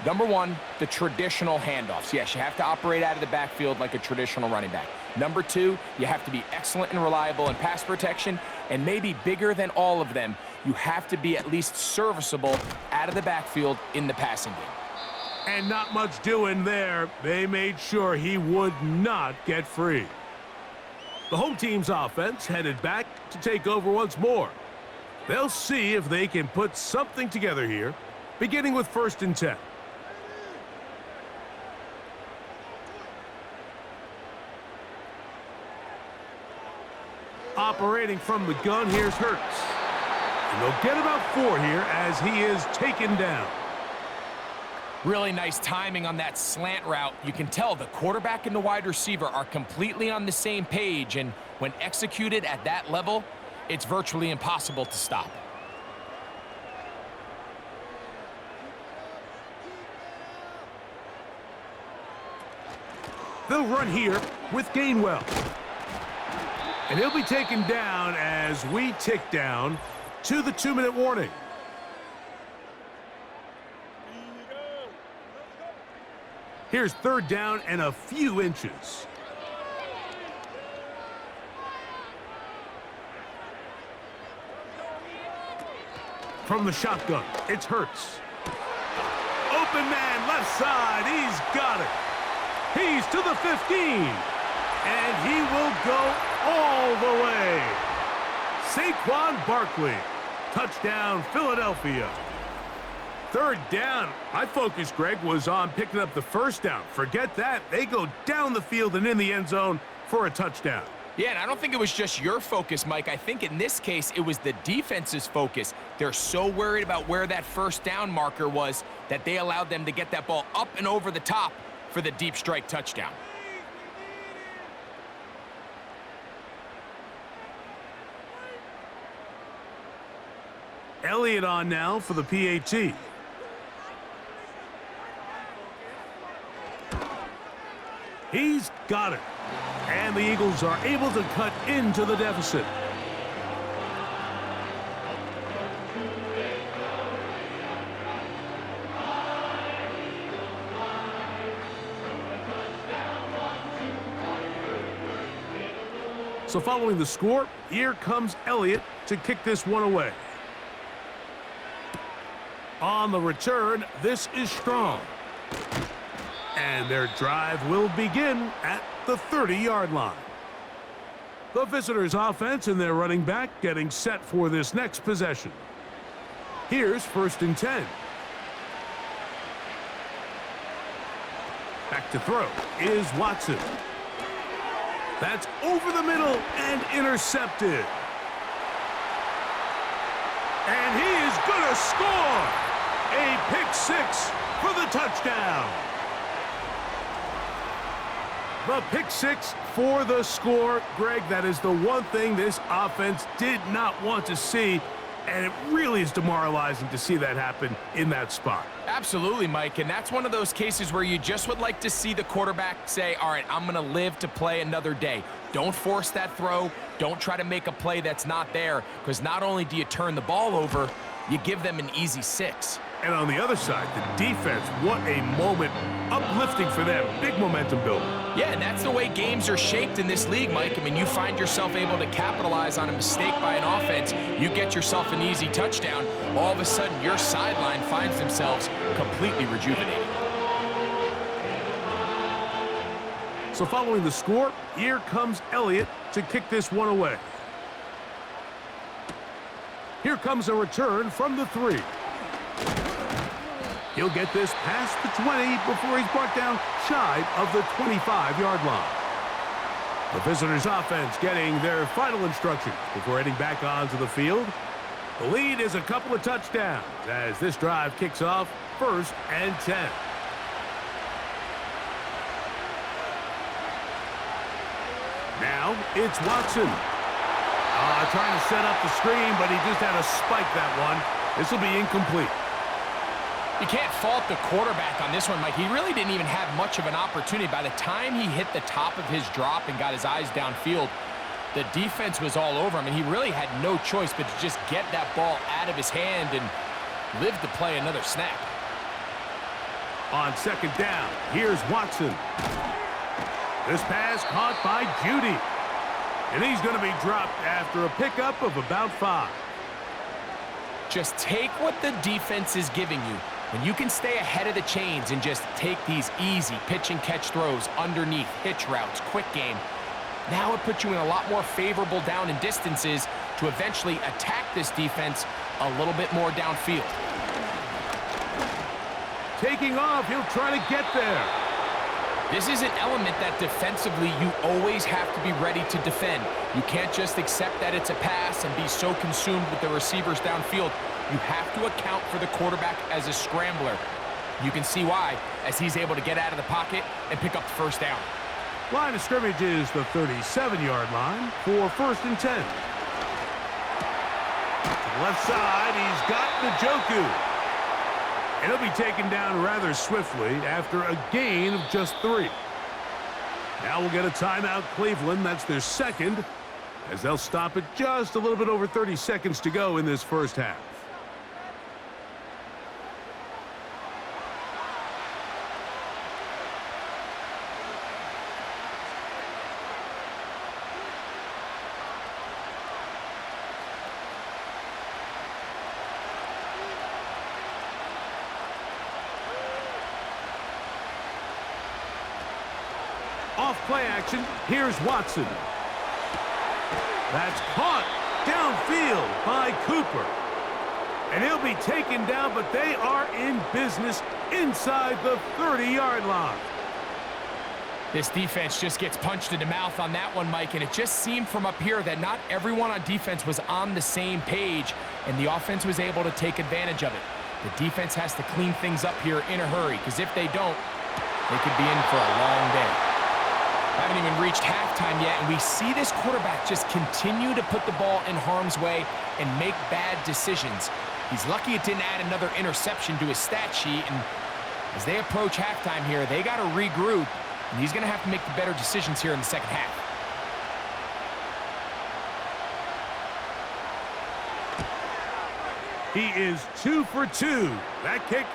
Number 1, the traditional handoffs. Yes, you have to operate out of the backfield like a traditional running back. Number 2, you have to be excellent and reliable in pass protection, and maybe bigger than all of them, you have to be at least serviceable out of the backfield in the passing game. And not much doing there. They made sure he would not get free. The home team's offense headed back to take over once more. They'll see if they can put something together here, beginning with 1st and 10. Operating from the gun, here's Hurts. And they'll get about 4 here as he is taken down. Really nice timing on that slant route. You can tell the quarterback and the wide receiver are completely on the same page, and when executed at that level, it's virtually impossible to stop. They'll run here with Gainwell. And he'll be taken down as we tick down to the 2-minute warning. Here's 3rd down and a few inches. From the shotgun, it's Hurts. Open man, left side, he's got it. He's to the 15. And he will go all the way. Saquon Barkley. Touchdown, Philadelphia. 3rd down. My focus, Greg, was on picking up the 1st down. Forget that. They go down the field and in the end zone for a touchdown. Yeah, and I don't think it was just your focus, Mike. I think in this case, it was the defense's focus. They're so worried about where that 1st down marker was that they allowed them to get that ball up and over the top for the deep strike touchdown. Elliott on now for the PAT. He's got it. And the Eagles are able to cut into the deficit. So following the score, here comes Elliott to kick this one away. On the return, this is Strong. And their drive will begin at the 30-yard line. The visitors' offense and their running back getting set for this next possession. Here's 1st and 10. Back to throw is Watson. That's over the middle and intercepted. And he is going to score! A pick 6 for the touchdown. The pick 6 for the score. Greg, that is the one thing this offense did not want to see, and it really is demoralizing to see that happen in that spot. Absolutely, Mike, and that's one of those cases where you just would like to see the quarterback say, all right, I'm going to live to play another day. Don't force that throw. Don't try to make a play that's not there, because not only do you turn the ball over, you give them an easy 6. And on the other side, the defense, what a moment. Uplifting for them. Big momentum builder. Yeah, and that's the way games are shaped in this league, Mike. I mean, you find yourself able to capitalize on a mistake by an offense. You get yourself an easy touchdown. All of a sudden, your sideline finds themselves completely rejuvenated. So following the score, here comes Elliott to kick this one away. Here comes a return from the 3. He'll get this past the 20 before he's brought down shy of the 25-yard line. The visitors' offense getting their final instructions before heading back onto the field. The lead is a couple of touchdowns as this drive kicks off 1st and 10. Now it's Watson. Trying to set up the screen, but he just had to spike that one. This will be incomplete. You can't fault the quarterback on this one, Mike. He really didn't even have much of an opportunity. By the time he hit the top of his drop and got his eyes downfield, the defense was all over him, and he really had no choice but to just get that ball out of his hand and live to play another snap. On 2nd down, here's Watson. This pass caught by Judy. And he's going to be dropped after a pickup of about 5. Just take what the defense is giving you. When you can stay ahead of the chains and just take these easy pitch and catch throws underneath, hitch routes, quick game, now it puts you in a lot more favorable down and distances to eventually attack this defense a little bit more downfield. Taking off, he'll try to get there. This is an element that defensively you always have to be ready to defend. You can't just accept that it's a pass and be so consumed with the receivers downfield. You have to account for the quarterback as a scrambler. You can see why, as he's able to get out of the pocket and pick up the 1st down. Line of scrimmage is the 37-yard line for 1st and 10. To the left side, he's got Njoku. And he'll be taken down rather swiftly after a gain of just 3. Now we'll get a timeout, Cleveland. That's their 2nd, as they'll stop it just a little bit over 30 seconds to go in this 1st half. Off play action, here's Watson. That's caught downfield by Cooper. And he'll be taken down, but they are in business inside the 30-yard line. This defense just gets punched in the mouth on that one, Mike, and it just seemed from up here that not everyone on defense was on the same page, and the offense was able to take advantage of it. The defense has to clean things up here in a hurry, because if they don't, they could be in for a long day. Haven't even reached halftime yet, and we see this quarterback just continue to put the ball in harm's way and make bad decisions. He's lucky it didn't add another interception to his stat sheet, and as they approach halftime here, they got to regroup, and he's going to have to make the better decisions here in the 2nd half. He is 2 for 2. That kick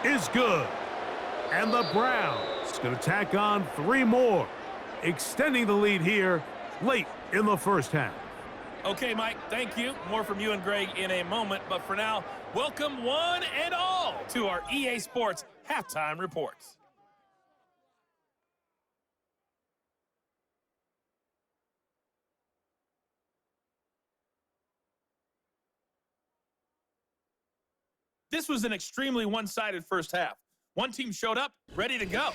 is good. And the Browns going to tack on 3 more, extending the lead here late in the 1st half. Okay, Mike, thank you. More from you and Greg in a moment. But for now, welcome one and all to our EA Sports Halftime Reports. This was an extremely one-sided first half. One team showed up, ready to go.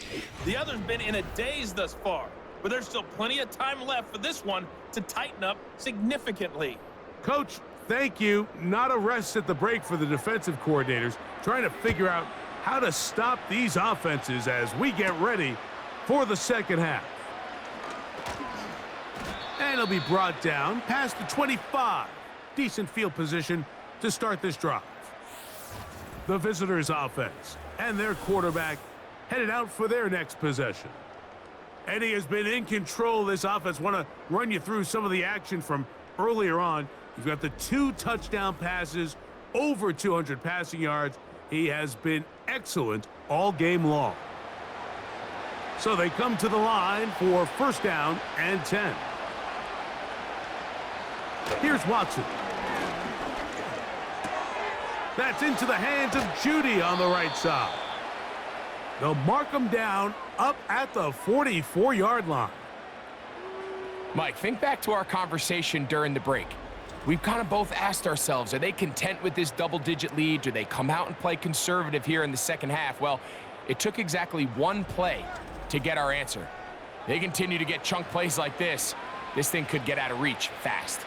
The other's been in a daze thus far, but there's still plenty of time left for this one to tighten up significantly. Coach, thank you. Not a rest at the break for the defensive coordinators, trying to figure out how to stop these offenses as we get ready for the 2nd half. And he'll be brought down past the 25. Decent field position to start this drive. The visitors' offense and their quarterback headed out for their next possession. And he has been in control of this offense. Want to run you through some of the action from earlier on. You've got the 2 touchdown passes, over 200 passing yards, He has been excellent all game long. So they come to the line for first down and 10. Here's Watson. That's into the hands of Judy on the right side. They'll mark him down up at the 44-yard line. Mike, think back to our conversation during the break. We've kind of both asked ourselves, are they content with this double-digit lead? Do they come out and play conservative here in the second half? Well, it took exactly one play to get our answer. They continue to get chunk plays like this. This thing could get out of reach fast.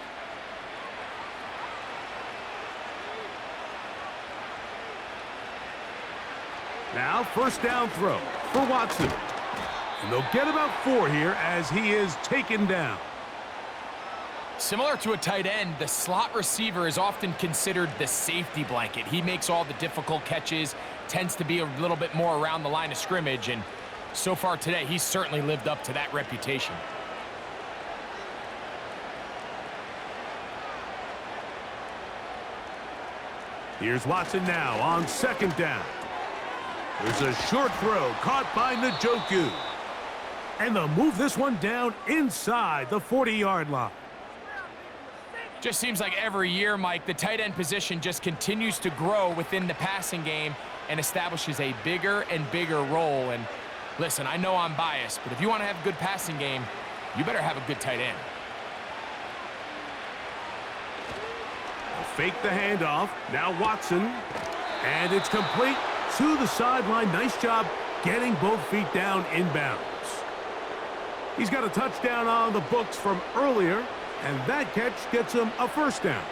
Now first down throw for Watson. And they'll get about 4 here as he is taken down. Similar to a tight end, the slot receiver is often considered the safety blanket. He makes all the difficult catches, tends to be a little bit more around the line of scrimmage, and so far today, he's certainly lived up to that reputation. Here's Watson now on second down. There's a short throw caught by Njoku. And they'll move this one down inside the 40-yard line. Just seems like every year, Mike, the tight end position just continues to grow within the passing game and establishes a bigger and bigger role. And listen, I know I'm biased, but if you want to have a good passing game, you better have a good tight end. They'll fake the handoff. Now Watson. And it's complete to the sideline. Nice job getting both feet down inbounds. He's got a touchdown on the books from earlier, and that catch gets him a first down.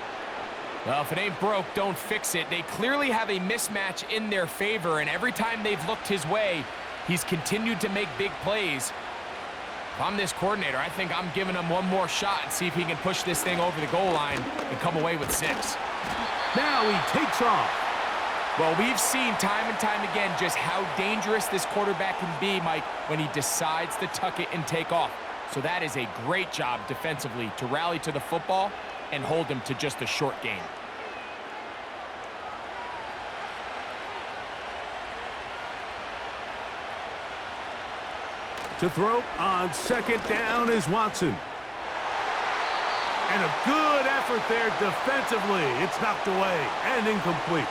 Well, if it ain't broke, don't fix it. They clearly have a mismatch in their favor, and every time they've looked his way, he's continued to make big plays. If I'm this coordinator, I think I'm giving him one more shot and see if he can push this thing over the goal line and come away with 6. Now he takes off. Well, we've seen time and time again just how dangerous this quarterback can be, Mike, when he decides to tuck it and take off. So that is a great job defensively to rally to the football and hold him to just a short gain. To throw on second down is Watson. And a good effort there defensively. It's knocked away and incomplete.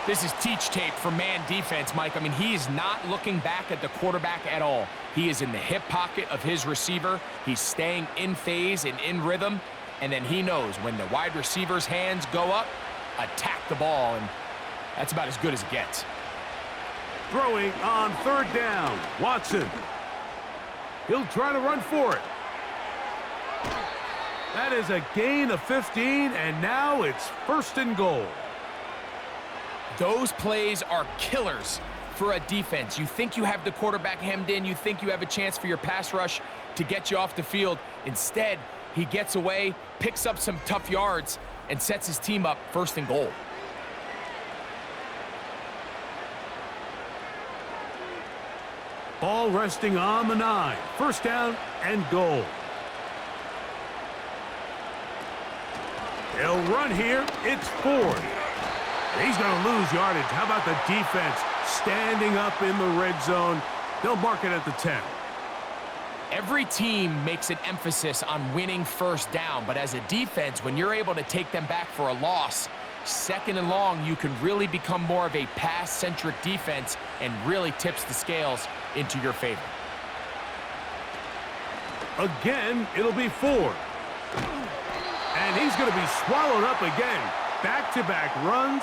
This is teach tape for man defense, Mike. I mean, he is not looking back at the quarterback at all. He is in the hip pocket of his receiver. He's staying in phase and in rhythm. And then he knows when the wide receiver's hands go up, attack the ball. And that's about as good as it gets. Throwing on third down, Watson. He'll try to run for it. That is a gain of 15, and now it's first and goal. Those plays are killers for a defense. You think you have the quarterback hemmed in. You think you have a chance for your pass rush to get you off the field. Instead, he gets away, picks up some tough yards, and sets his team up first and goal. Ball resting on the 9. First down and goal. They'll run here. It's Ford. He's going to lose yardage. How about the defense standing up in the red zone? They'll mark it at the 10. Every team makes an emphasis on winning first down, but as a defense, when you're able to take them back for a loss, second and long, you can really become more of a pass-centric defense and really tips the scales into your favor. Again, it'll be Ford. And he's going to be swallowed up again. Back-to-back runs,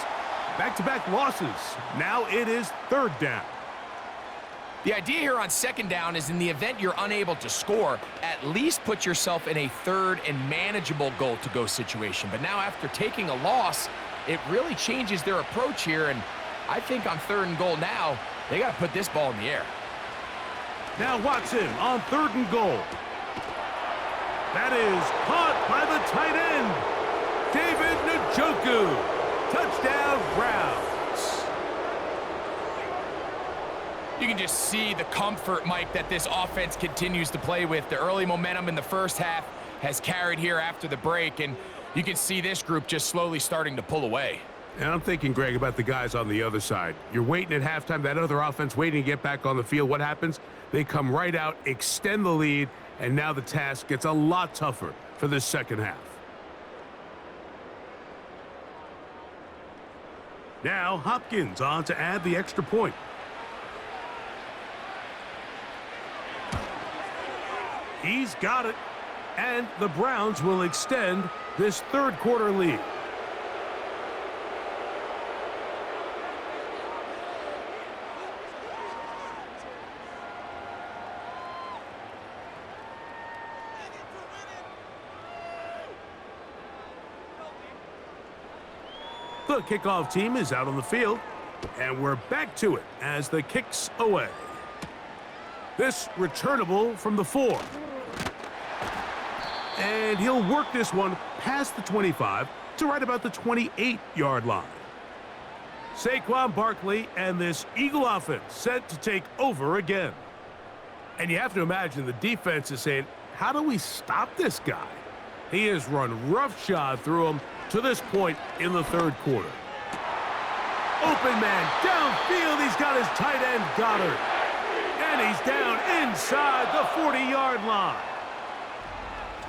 back-to-back losses. Now it is third down. The idea here on second down is in the event you're unable to score, at least put yourself in a third and manageable goal-to-go situation. But now after taking a loss, it really changes their approach here. And I think on third and goal now, they got to put this ball in the air. Now Watson on third and goal. That is caught by the tight end, David Njoku. Touchdown, Browns. You can just see the comfort, Mike, that this offense continues to play with. The early momentum in the first half has carried here after the break, and you can see this group just slowly starting to pull away. And I'm thinking, Greg, about the guys on the other side. You're waiting at halftime, that other offense waiting to get back on the field. What happens? They come right out, extend the lead, and now the task gets a lot tougher for this second half. Now Hopkins on to add the extra point. He's got it. And the Browns will extend this third quarter lead. The kickoff team is out on the field, and we're back to it as the kick's away. This returnable from the 4. And he'll work this one past the 25 to right about the 28-yard line. Saquon Barkley and this Eagle offense set to take over again. And you have to imagine the defense is saying, how do we stop this guy? He has run roughshod through him to this point in the third quarter. Open man downfield. He's got his tight end Goddard. And he's down inside the 40-yard line.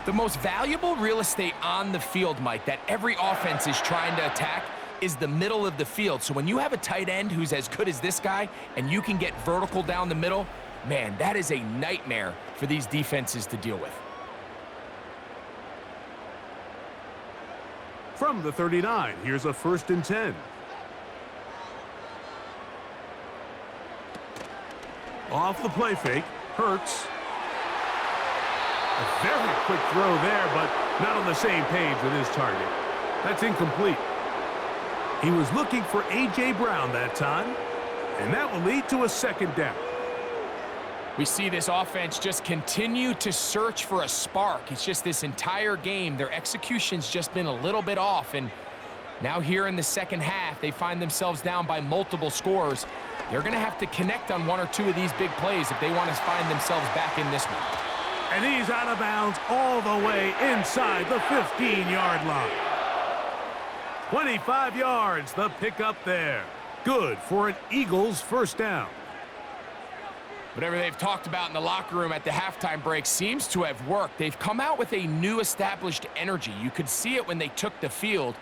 The most valuable real estate on the field, Mike, that every offense is trying to attack is the middle of the field. So when you have a tight end who's as good as this guy and you can get vertical down the middle, man, that is a nightmare for these defenses to deal with. From the 39, here's a 1st and 10. Off the play fake, Hurts. A very quick throw there, but not on the same page with his target. That's incomplete. He was looking for A.J. Brown that time, and that will lead to a 2nd down. We see this offense just continue to search for a spark. It's just this entire game, their execution's just been a little bit off, and now here in the second half, they find themselves down by multiple scores. They're going to have to connect on 1 or 2 of these big plays if they want to find themselves back in this one. And he's out of bounds all the way inside the 15-yard line. 25 yards, the pickup there. Good for an Eagles 1st down. Whatever they've talked about in the locker room at the halftime break seems to have worked. They've come out with a new established energy. You could see it when they took the field.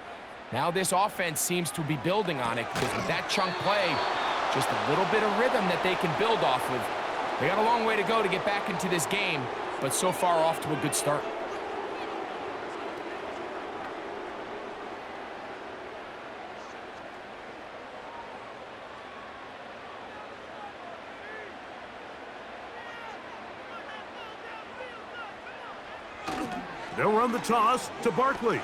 Now this offense seems to be building on it because with that chunk play, just a little bit of rhythm that they can build off of. They got a long way to go to get back into this game, but so far off to a good start. They'll run the toss to Barkley.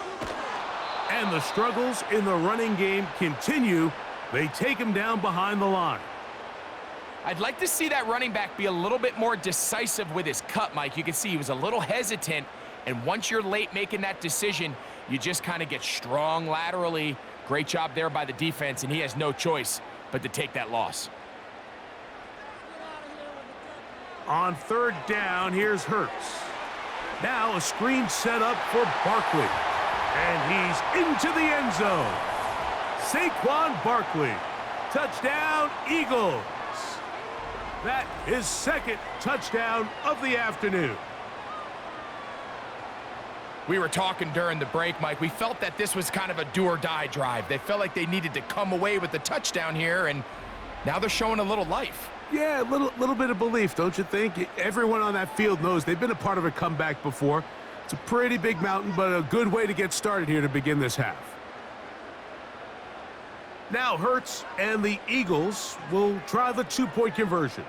And the struggles in the running game continue. They take him down behind the line. I'd like to see that running back be a little bit more decisive with his cut, Mike. You can see he was a little hesitant, and once you're late making that decision, you just kind of get strong laterally. Great job there by the defense, and he has no choice but to take that loss. On 3rd down, here's Hurts. Now a screen set up for Barkley. And he's into the end zone. Saquon Barkley. Touchdown, Eagles. That is 2nd touchdown of the afternoon. We were talking during the break, Mike. We felt that this was kind of a do-or-die drive. They felt like they needed to come away with the touchdown here, and now they're showing a little life. Yeah, a little bit of belief, don't you think? Everyone on that field knows they've been a part of a comeback before. It's a pretty big mountain, but a good way to get started here to begin this half. Now Hurts and the Eagles will try the 2-point conversion.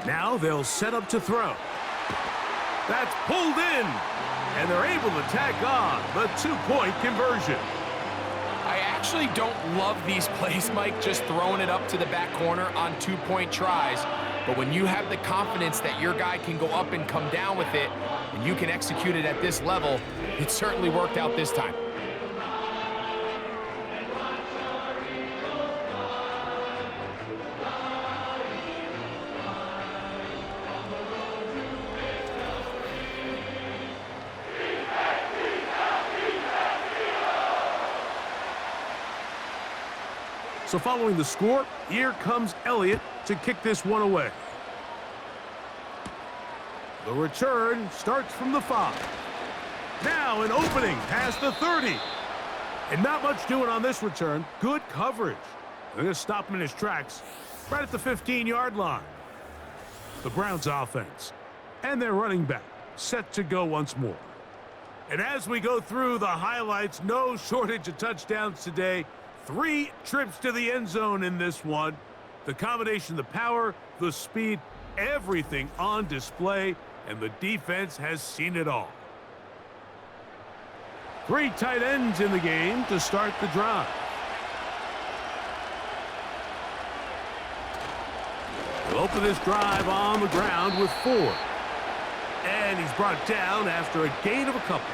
Now they'll set up to throw. That's pulled in, and they're able to tack on the 2-point conversion. I actually don't love these plays, Mike, just throwing it up to the back corner on 2-point tries. But when you have the confidence that your guy can go up and come down with it, and you can execute it at this level, it certainly worked out this time. So following the score, here comes Elliott to kick this one away. The return starts from the 5. Now an opening past the 30. And not much doing on this return. Good coverage. They're going to stop him in his tracks right at the 15-yard line. The Browns offense and their running back set to go once more. And as we go through the highlights, no shortage of touchdowns today. 3 trips to the end zone in this one. The combination, the power, the speed, everything on display, and the defense has seen it all. 3 tight ends in the game to start the drive. He'll open this drive on the ground with 4. And he's brought down after a gain of a couple.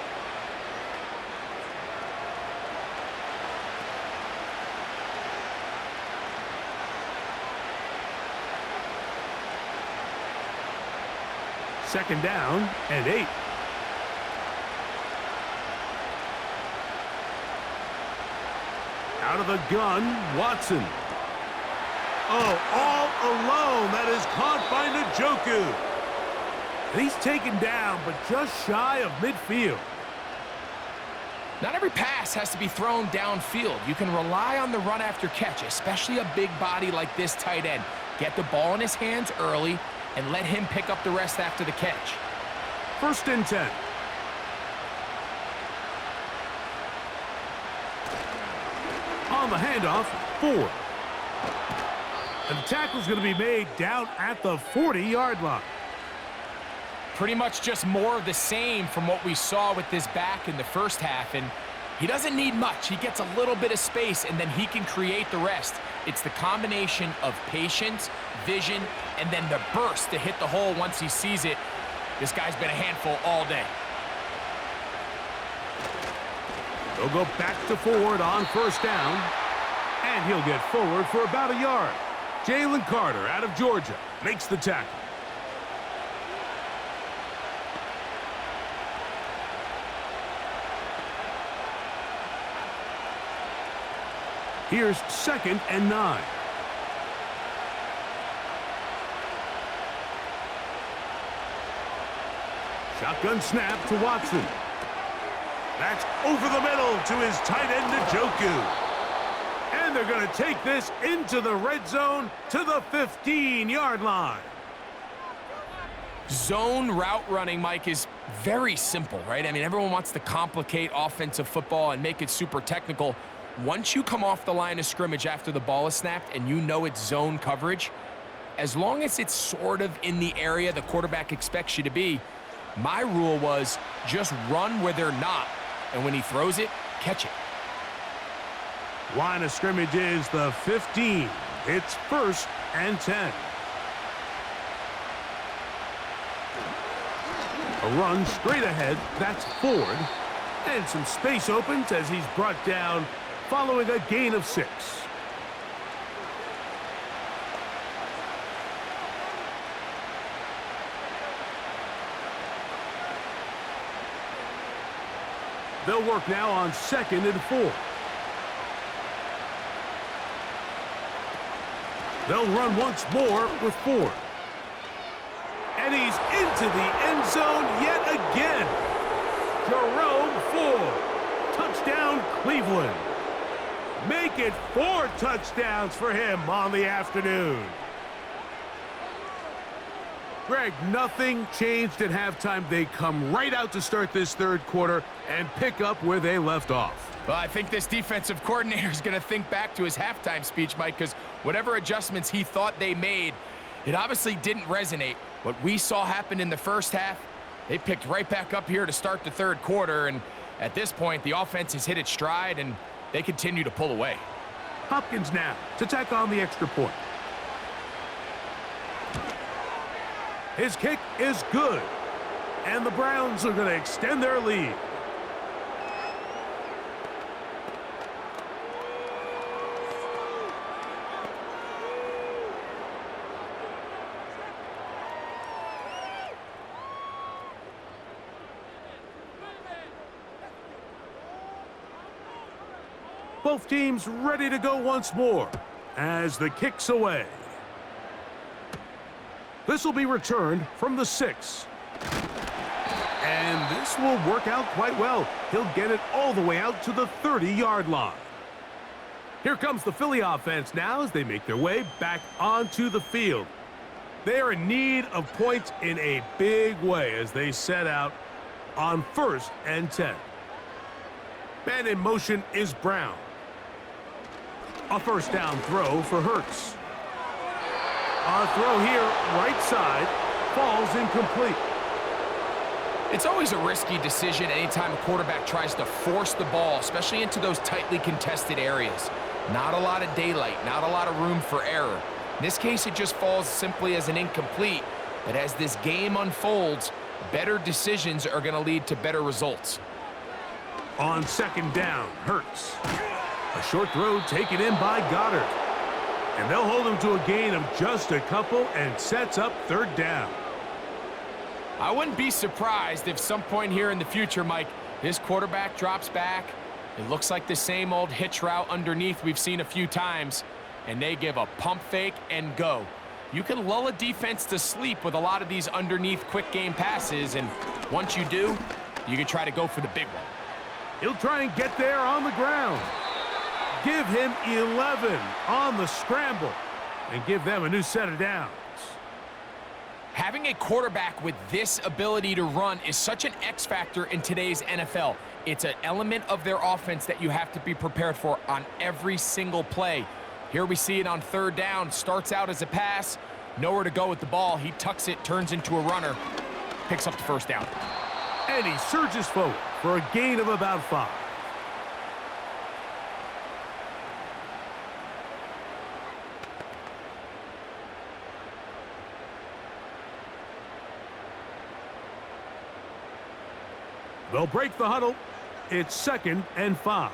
Second down and 8. Out of the gun, Watson. Oh, all alone. That is caught by Njoku. And he's taken down, but just shy of midfield. Not every pass has to be thrown downfield. You can rely on the run after catch, especially a big body like this tight end. Get the ball in his hands early and let him pick up the rest after the catch. 1st and 10. On the handoff, 4. And the tackle's going to be made down at the 40-yard line. Pretty much just more of the same from what we saw with this back in the first half. And he doesn't need much. He gets a little bit of space, and then he can create the rest. It's the combination of patience, vision, and then the burst to hit the hole once he sees it. This guy's been a handful all day. They'll go back to Ford on 1st down. And he'll get forward for about a yard. Jalen Carter out of Georgia makes the tackle. Here's 2nd and 9. Shotgun snap to Watson. That's over the middle to his tight end, Njoku. And they're going to take this into the red zone to the 15-yard line. Zone route running, Mike, is very simple, right? I mean, everyone wants to complicate offensive football and make it super technical. Once you come off the line of scrimmage after the ball is snapped and you know it's zone coverage, as long as it's sort of in the area the quarterback expects you to be, my rule was just run where they're not, and when he throws it, catch it. Line of scrimmage is the 15. It's 1st and 10. A run straight ahead, that's Ford. And some space opens as he's brought down following a gain of 6. They'll work now on 2nd and 4. They'll run once more with Ford. And he's into the end zone yet again. Jerome Ford. Touchdown, Cleveland. Make it 4 touchdowns for him on the afternoon. Greg, nothing changed at halftime. They come right out to start this 3rd quarter and pick up where they left off. Well, I think this defensive coordinator is going to think back to his halftime speech, Mike, because whatever adjustments he thought they made, it obviously didn't resonate. What we saw happen in the first half, they picked right back up here to start the 3rd quarter, and at this point, the offense has hit its stride, and they continue to pull away. Hopkins now to tack on the extra point. His kick is good, and the Browns are going to extend their lead. Both teams ready to go once more. as the kick's away. This will be returned from the 6. And this will work out quite well. He'll get it all the way out to the 30-yard line. Here comes the Philly offense now as they make their way back onto the field. They are in need of points in a big way as they set out on 1st and 10. Man in motion is Brown. A first down throw for Hurts. A throw here, right side, falls incomplete. It's always a risky decision anytime a quarterback tries to force the ball, especially into those tightly contested areas. Not a lot of daylight, not a lot of room for error. In this case, it just falls simply as an incomplete. But as this game unfolds, better decisions are going to lead to better results. On 2nd down, Hurts. A short throw taken in by Goddard. And they'll hold him to a gain of just a couple and sets up 3rd down. I wouldn't be surprised if some point here in the future, Mike, this quarterback drops back. It looks like the same old hitch route underneath we've seen a few times, and they give a pump fake and go. You can lull a defense to sleep with a lot of these underneath quick game passes, and once you do, you can try to go for the big one. He'll try and get there on the ground. Give him 11 on the scramble and give them a new set of downs. Having a quarterback with this ability to run is such an X factor in today's NFL. It's an element of their offense that you have to be prepared for on every single play. Here we see it on 3rd down. Starts out as a pass. Nowhere to go with the ball. He tucks it, turns into a runner. Picks up the 1st down. And he surges forward for a gain of about 5. They'll break the huddle. It's 2nd and 5.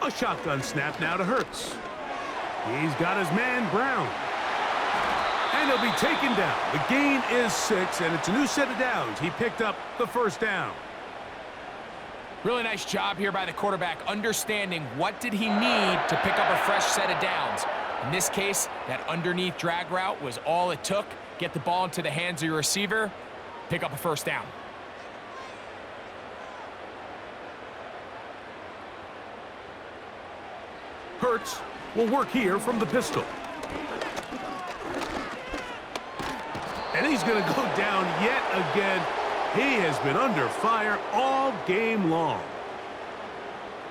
A shotgun snap now to Hurts. He's got his man Brown. And he'll be taken down. The gain is 6, and it's a new set of downs. He picked up the 1st down. Really nice job here by the quarterback, understanding what did he need to pick up a fresh set of downs. In this case, that underneath drag route was all it took. Get the ball into the hands of your receiver, pick up a 1st down. Hurts will work here from the pistol. And he's going to go down yet again. He has been under fire all game long.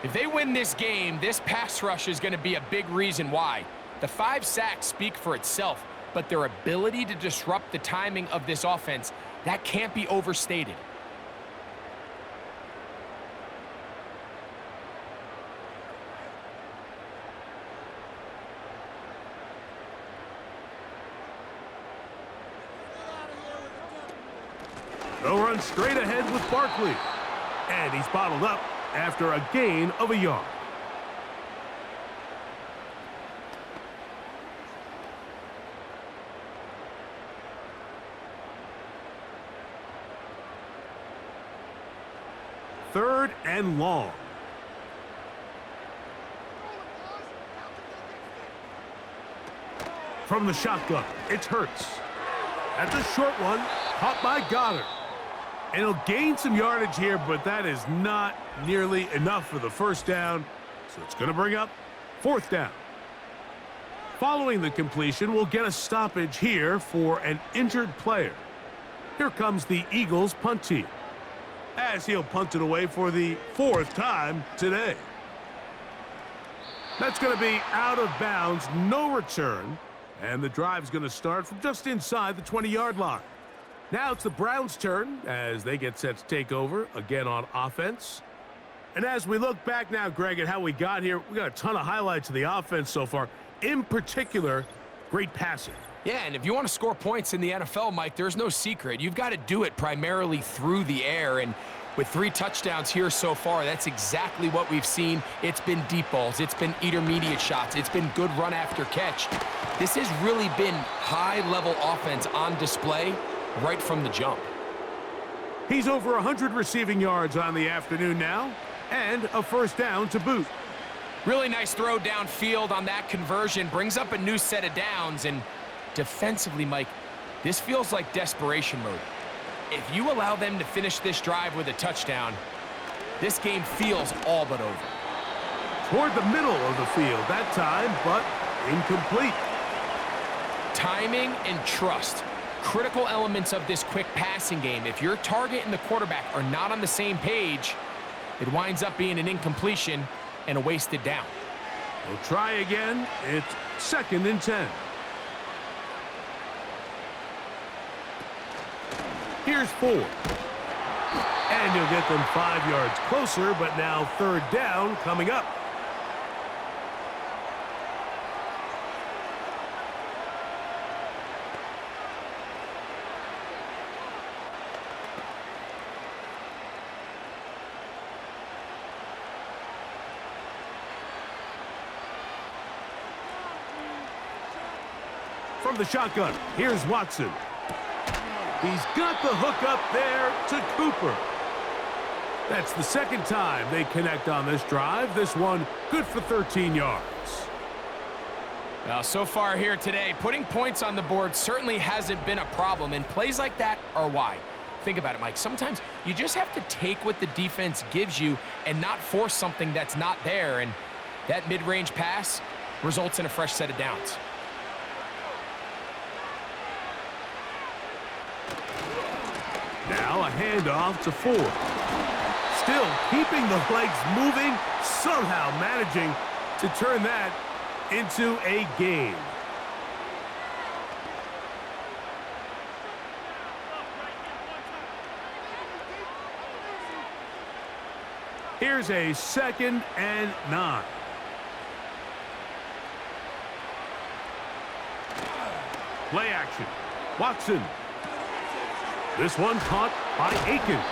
If they win this game, this pass rush is going to be a big reason why. The 5 sacks speak for itself, but their ability to disrupt the timing of this offense, that can't be overstated. They'll run straight ahead with Barkley. And he's bottled up after a gain of a yard. Third and long. From the shotgun, it's Hurts. That's a short one, caught by Goddard. And he'll gain some yardage here, but that is not nearly enough for the 1st down. So it's going to bring up 4th down. Following the completion, we'll get a stoppage here for an injured player. Here comes the Eagles punt team, as he'll punt it away for the 4th time today. That's going to be out of bounds, no return, and the drive's going to start from just inside the 20-yard line. Now it's the Browns' turn as they get set to take over again on offense. And as we look back now, Greg, at how we got here, we got a ton of highlights of the offense so far. In particular, great passing. Yeah, and if you want to score points in the NFL, Mike, there's no secret. You've got to do it primarily through the air, and with 3 touchdowns here so far, that's exactly what we've seen. It's been deep balls. It's been intermediate shots. It's been good run after catch. This has really been high-level offense on display right from the jump. He's over 100 receiving yards on the afternoon now. and a first down to boot. Really nice throw downfield on that conversion. Brings up a new set of downs. And defensively, Mike, this feels like desperation mode. If you allow them to finish this drive with a touchdown, this game feels all but over. Toward the middle of the field that time, but incomplete. Timing and trust, critical elements of this quick passing game. If your target and the quarterback are not on the same page, it winds up being an incompletion and a wasted down. We'll try again. It's 2nd and 10. Here's 4. And he'll get them 5 yards closer, but now 3rd down coming up. From the shotgun, here's Watson. He's got the hook up there to Cooper. That's the 2nd time they connect on this drive. This one good for 13 yards. Now, so far here today, putting points on the board certainly hasn't been a problem, and plays like that are why. Think about it, Mike. Sometimes you just have to take what the defense gives you and not force something that's not there, and that mid-range pass results in a fresh set of downs. Now a handoff to Ford. Still keeping the legs moving, somehow managing to turn that into a gain. Here's a 2nd and 9. Play action. Watson. This one caught by Akins.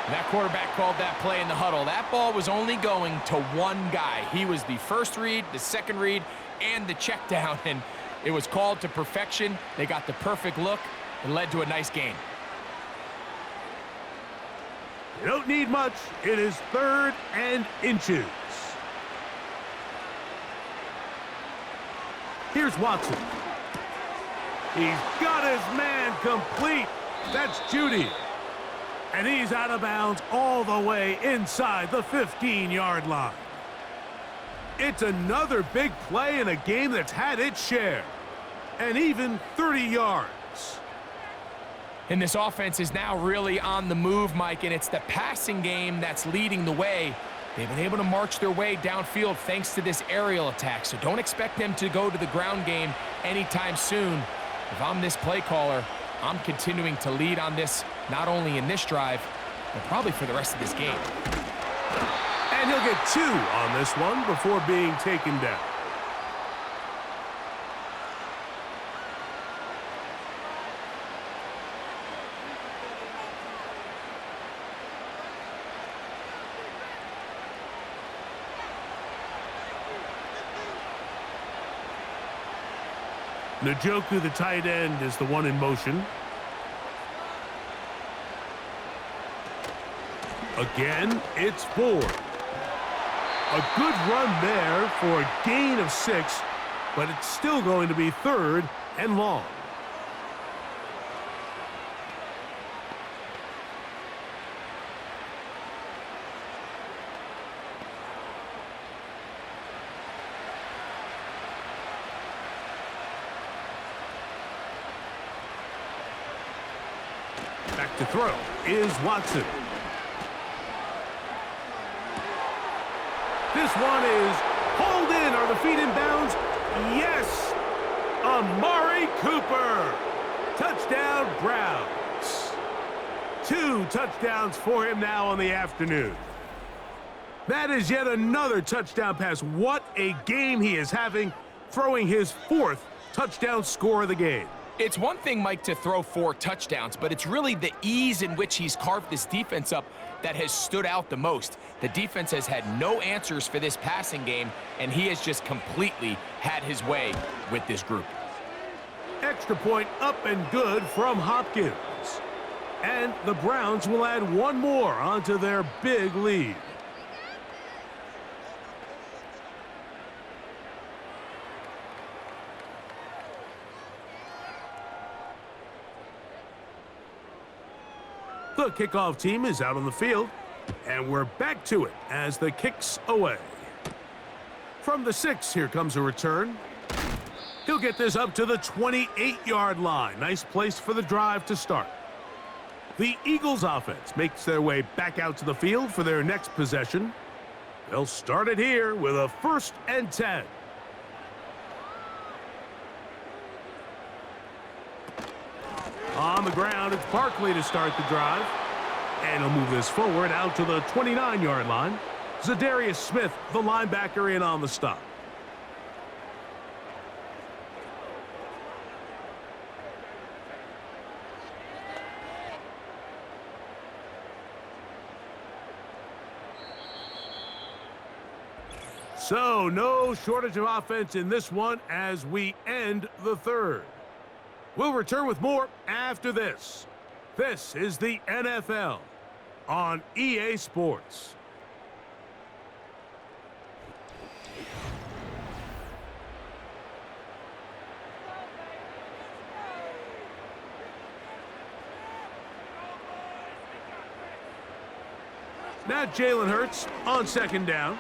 That quarterback called that play in the huddle. That ball was only going to one guy. He was the first read, the second read, and the check down, and it was called to perfection. They got the perfect look and led to a nice gain. You don't need much. It is 3rd and inches. Here's Watson. He's got his man complete. That's Judy. And he's out of bounds all the way inside the 15-yard line. It's another big play in a game that's had its share. And even 30 yards. And this offense is now really on the move, Mike, and it's the passing game that's leading the way. They've been able to march their way downfield thanks to this aerial attack, so don't expect them to go to the ground game anytime soon. If I'm this play caller, I'm continuing to lead on this, not only in this drive, but probably for the rest of this game. And he'll get 2 on this one before being taken down. Njoku, the tight end, is the one in motion. Again, it's Ford. A good run there for a gain of 6, but it's still going to be 3rd and long. Back to throw is Watson. This one is hauled in. Are the feet in bounds? Yes! Amari Cooper. Touchdown, Browns. 2 touchdowns for him now on the afternoon. That is yet another touchdown pass. What a game he is having, throwing his 4th touchdown score of the game. It's one thing, Mike, to throw 4 touchdowns, but it's really the ease in which he's carved this defense up that has stood out the most. The defense has had no answers for this passing game, and he has just completely had his way with this group. Extra point up and good from Hopkins. And the Browns will add one more onto their big lead. The kickoff team is out on the field, and we're back to it as the kick's away. From the 6, here comes a return. He'll get this up to the 28-yard line. Nice place for the drive to start. The Eagles offense makes their way back out to the field for their next possession. They'll start it here with a 1st and 10. On the ground, it's Barkley to start the drive. And he'll move this forward out to the 29-yard line. Zadarius Smith, the linebacker, in on the stop. So, no shortage of offense in this one as we end the 3rd. We'll return with more after this. This is the NFL on EA Sports. Now Jalen Hurts on 2nd down.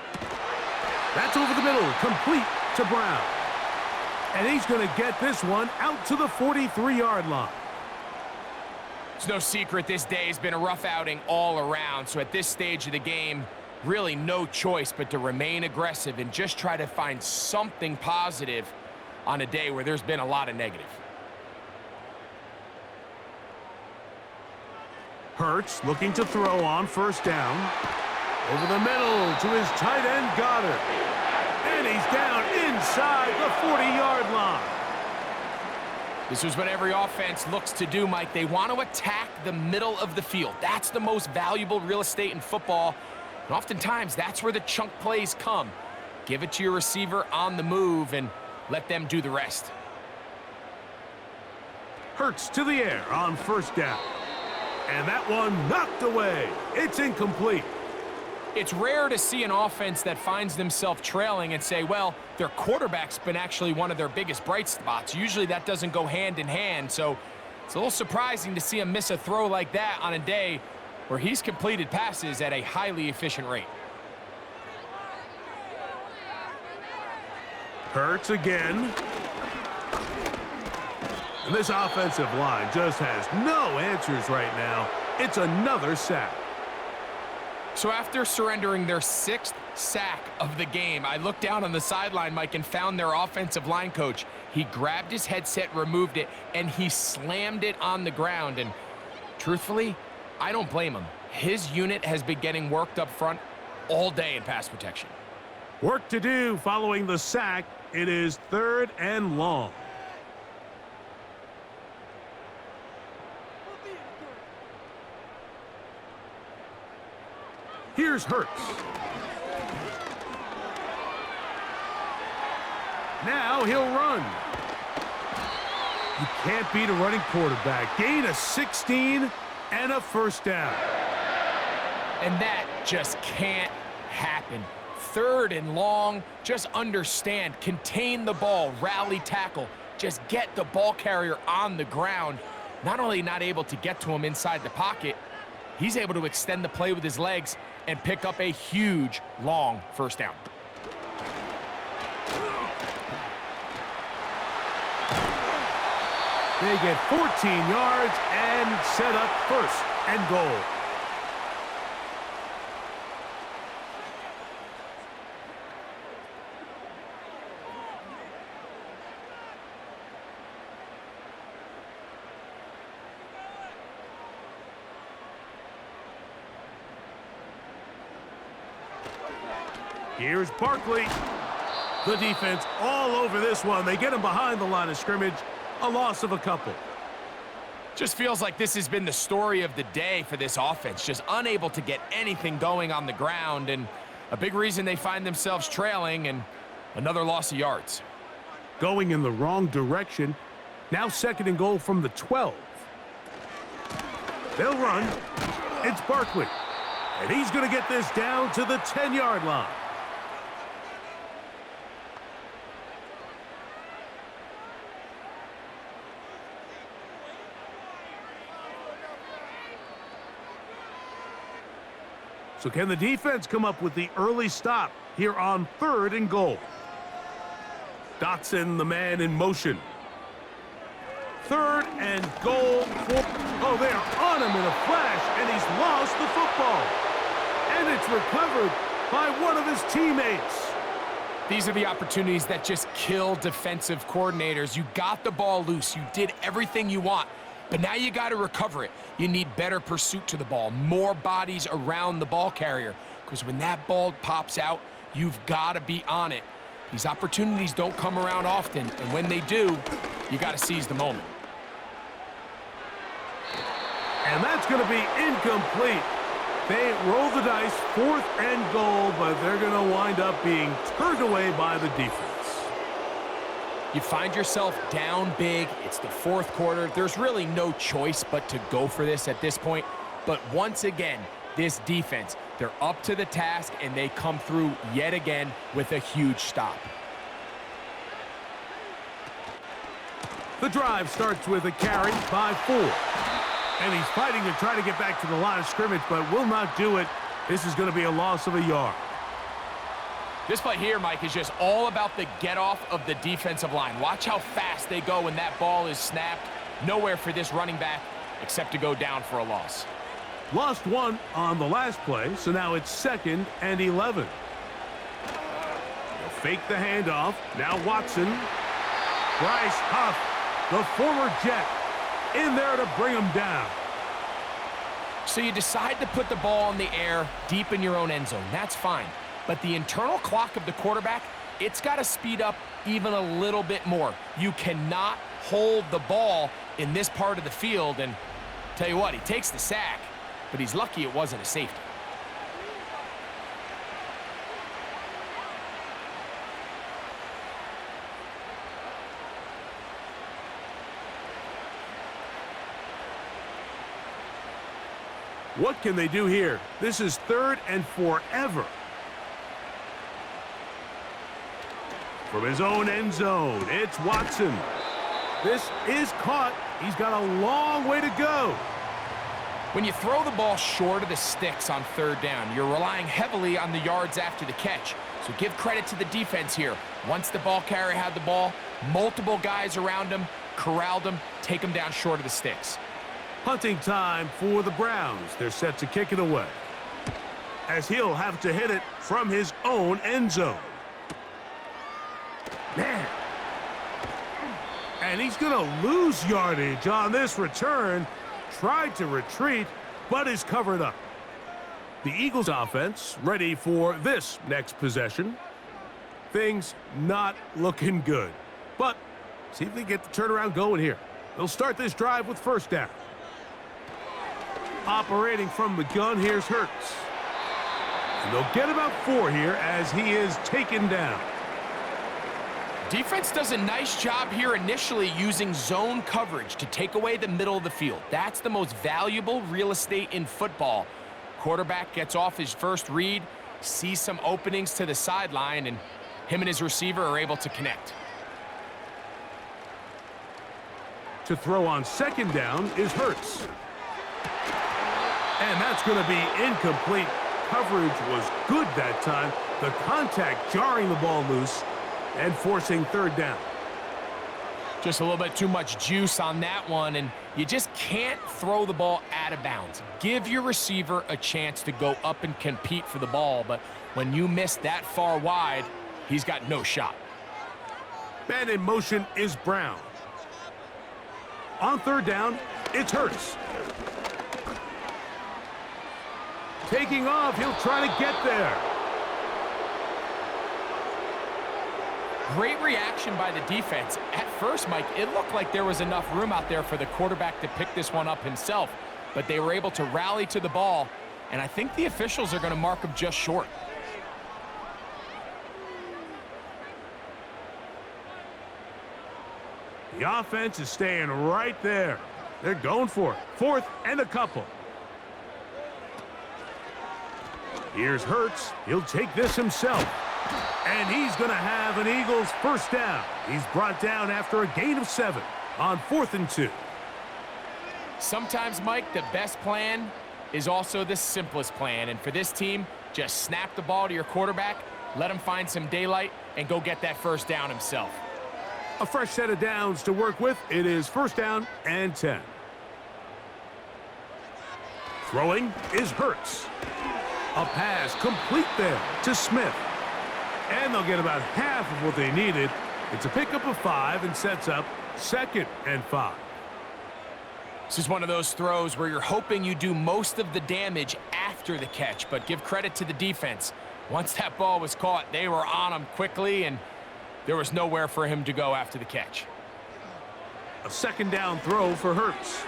That's over the middle, complete to Brown. And he's going to get this one out to the 43-yard line. It's no secret this day has been a rough outing all around. So at this stage of the game, really no choice but to remain aggressive and just try to find something positive on a day where there's been a lot of negative. Hurts looking to throw on 1st down. Over the middle to his tight end, Goddard. And he's down inside the 40-yard line. This is what every offense looks to do, Mike. They want to attack the middle of the field. That's the most valuable real estate in football. And oftentimes, that's where the chunk plays come. Give it to your receiver on the move and let them do the rest. Hurts to the air on 1st down. And that one knocked away. It's incomplete. It's rare to see an offense that finds themselves trailing and say, well, their quarterback's been actually one of their biggest bright spots. Usually that doesn't go hand in hand, so it's a little surprising to see him miss a throw like that on a day where he's completed passes at a highly efficient rate. Hurts again. And this offensive line just has no answers right now. It's another sack. So after surrendering their 6th sack of the game, I looked down on the sideline, Mike, and found their offensive line coach. He grabbed his headset, removed it, and he slammed it on the ground. And truthfully, I don't blame him. His unit has been getting worked up front all day in pass protection. Work to do following the sack. It is 3rd and long. Here's Hurts. Now he'll run. You can't beat a running quarterback. Gain of 16 and a 1st down. And that just can't happen. 3rd and long, just understand, contain the ball, rally tackle, just get the ball carrier on the ground. Not only not able to get to him inside the pocket, he's able to extend the play with his legs and pick up a huge, long 1st down. They get 14 yards and set up 1st and goal. Here's Barkley. The defense all over this one. They get him behind the line of scrimmage. A loss of a couple. Just feels like this has been the story of the day for this offense. Just unable to get anything going on the ground, and a big reason they find themselves trailing, and another loss of yards. Going in the wrong direction. Now 2nd and goal from the 12. They'll run. It's Barkley. And he's going to get this down to the 10-yard line. So can the defense come up with the early stop here on 3rd and goal? Dotson, the man in motion. 3rd and goal. Oh, they are on him in a flash, and he's lost the football. And it's recovered by one of his teammates. These are the opportunities that just kill defensive coordinators. You got the ball loose. You did everything you want. But now you got to recover it. You need better pursuit to the ball, more bodies around the ball carrier. Because when that ball pops out, you've got to be on it. These opportunities don't come around often, and when they do, you got to seize the moment. And that's going to be incomplete. They roll the dice, 4th and goal, but they're going to wind up being turned away by the defense. You find yourself down big. It's the 4th quarter. There's really no choice but to go for this at this point. But once again, this defense, they're up to the task, and they come through yet again with a huge stop. The drive starts with a carry by 4. And he's fighting to try to get back to the line of scrimmage, but will not do it. This is going to be a loss of a yard. This play here, Mike, is just all about the get-off of the defensive line. Watch how fast they go when that ball is snapped. Nowhere for this running back except to go down for a loss. Lost 1 on the last play, so now it's 2nd and 11. They'll fake the handoff. Now Watson. Bryce Huff, the former Jet, in there to bring him down. So you decide to put the ball in the air deep in your own end zone. That's fine. But the internal clock of the quarterback, it's got to speed up even a little bit more. You cannot hold the ball in this part of the field. And tell you what, he takes the sack, but he's lucky it wasn't a safety. What can they do here? This is 3rd and forever. From his own end zone, it's Watson. This is caught. He's got a long way to go. When you throw the ball short of the sticks on 3rd down, you're relying heavily on the yards after the catch. So give credit to the defense here. Once the ball carrier had the ball, multiple guys around him, corralled him, take him down short of the sticks. Punting time for the Browns. They're set to kick it away, as he'll have to hit it from his own end zone. Man. And he's going to lose yardage on this return. Tried to retreat, but is covered up. The Eagles offense ready for this next possession. Things not looking good, but see if they get the turnaround going here. They'll start this drive with 1st down. Operating from the gun, here's Hurts. And they'll get about 4 here as he is taken down. Defense does a nice job here initially using zone coverage to take away the middle of the field. That's the most valuable real estate in football. Quarterback gets off his first read, sees some openings to the sideline, and him and his receiver are able to connect. To throw on 2nd down is Hurts. And that's going to be incomplete. Coverage was good that time. The contact jarring the ball loose and forcing 3rd down. Just a little bit too much juice on that one, and you just can't throw the ball out of bounds. Give your receiver a chance to go up and compete for the ball, but when you miss that far wide, he's got no shot. Man in motion is Brown. On 3rd down, it's Hurts. Taking off, he'll try to get there. Great reaction by the defense. At first, Mike, it looked like there was enough room out there for the quarterback to pick this one up himself, but they were able to rally to the ball, and I think the officials are going to mark him just short. The offense is staying right there. They're going for it. 4th and a couple. Here's Hurts. He'll take this himself. And he's going to have an Eagles first down. He's brought down after a gain of 7 on 4th and 2. Sometimes, Mike, the best plan is also the simplest plan. And for this team, just snap the ball to your quarterback, let him find some daylight, and go get that first down himself. A fresh set of downs to work with. It is 1st down and 10. Throwing is Hurts. A pass complete there to Smith. And they'll get about half of what they needed. It's a pickup of 5 and sets up 2nd and 5. This is one of those throws where you're hoping you do most of the damage after the catch, but give credit to the defense. Once that ball was caught, they were on him quickly, and there was nowhere for him to go after the catch. A 2nd down throw for Hurts.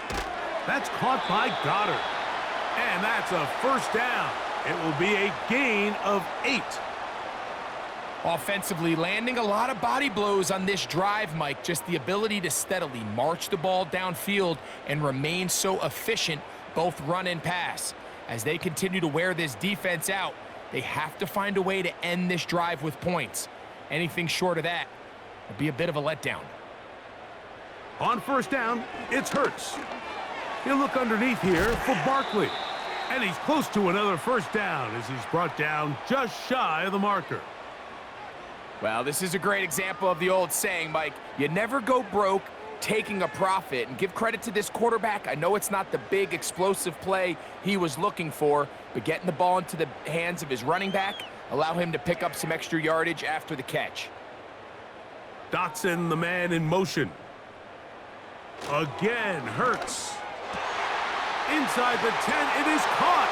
That's caught by Goddard. And that's a first down. It will be a gain of 8. Offensively, landing a lot of body blows on this drive, Mike. Just the ability to steadily march the ball downfield and remain so efficient, both run and pass. As they continue to wear this defense out, they have to find a way to end this drive with points. Anything short of that would be a bit of a letdown. On first down, it's Hurts. He'll look underneath here for Barkley. And he's close to another first down as he's brought down just shy of the marker. Well, this is a great example of the old saying, Mike. You never go broke taking a profit. And give credit to this quarterback. I know it's not the big explosive play he was looking for, but getting the ball into the hands of his running back allow him to pick up some extra yardage after the catch. Dotson, the man in motion. Again, Hurts. Inside the 10, it is caught.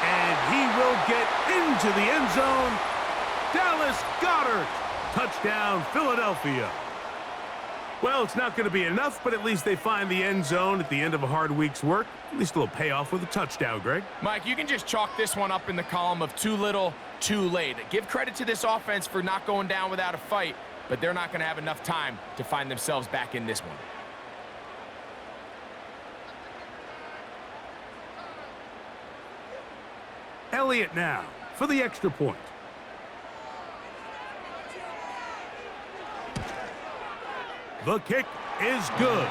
And he will get into the end zone. Dallas Goedert. Touchdown, Philadelphia. Well, it's not going to be enough, but at least they find the end zone at the end of a hard week's work. At least a little payoff with a touchdown, Greg. Mike, you can just chalk this one up in the column of too little, too late. Give credit to this offense for not going down without a fight, but they're not going to have enough time to find themselves back in this one. Elliott now for the extra point. The kick is good.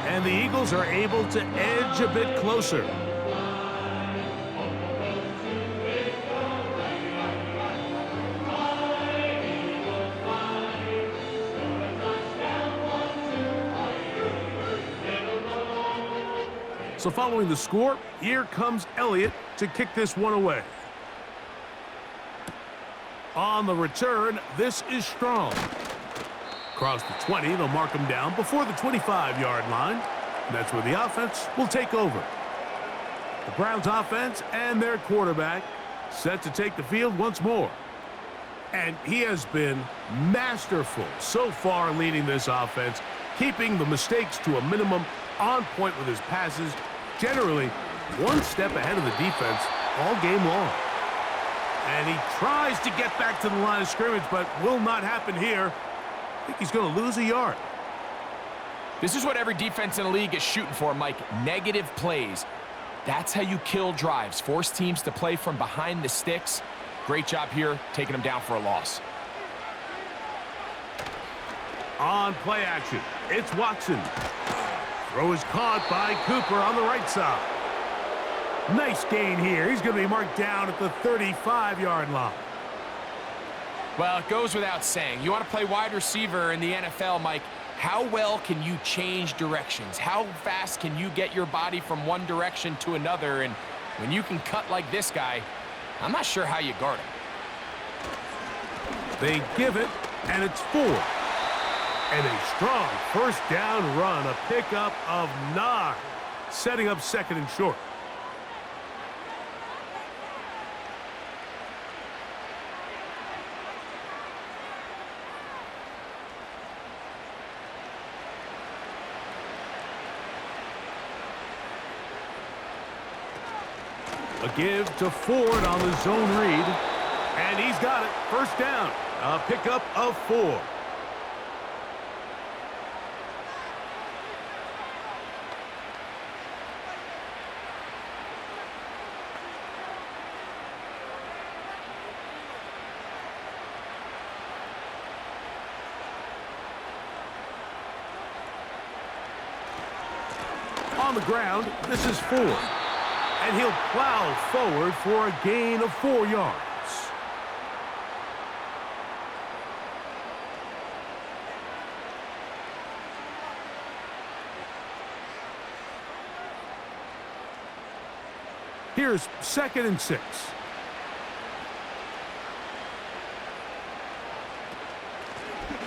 And the Eagles are able to edge a bit closer. So following the score, here comes Elliott to kick this one away. On the return, this is Strong. Across the 20, they'll mark him down before the 25-yard line. And that's where the offense will take over. The Browns offense and their quarterback set to take the field once more. And he has been masterful so far leading this offense, keeping the mistakes to a minimum, on point with his passes, generally one step ahead of the defense all game long. And he tries to get back to the line of scrimmage, but will not happen here. I think he's going to lose a yard. This is what every defense in the league is shooting for, Mike. Negative plays. That's how you kill drives. Force teams to play from behind the sticks. Great job here, taking them down for a loss. On play action, it's Watson. Throw is caught by Cooper on the right side. Nice gain here. He's going to be marked down at the 35-yard line. Well, it goes without saying. You want to play wide receiver in the NFL, Mike. How well can you change directions? How fast can you get your body from one direction to another? And when you can cut like this guy, I'm not sure how you guard him. They give it, and it's 4. And a strong first down run, a pickup of 9, setting up 2nd and short. A give to Ford on the zone read. And he's got it. First down. A pickup of 4. On the ground, this is 4. And he'll plow forward for a gain of 4 yards. Here's 2nd and 6.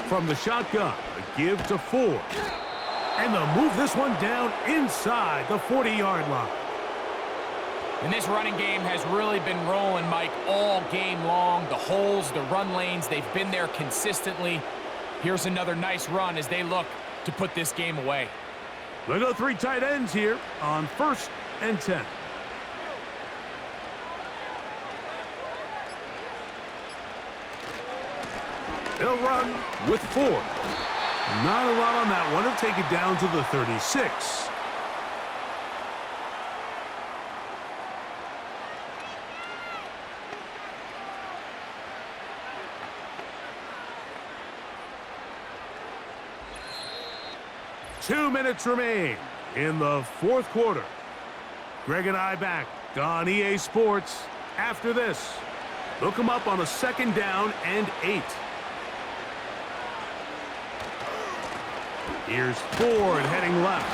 From the shotgun, a give to Ford. And they'll move this one down inside the 40-yard line. And this running game has really been rolling, Mike, all game long. The holes, the run lanes, they've been there consistently. Here's another nice run as they look to put this game away. They'll go 3 tight ends here on 1st and 10. They'll run with 4. Not a lot on that one. He'll take it down to the 36. Two minutes remain in the 4th quarter. Greg and I back on EA Sports after this. Look them up on a 2nd down and 8. Here's Ford heading left.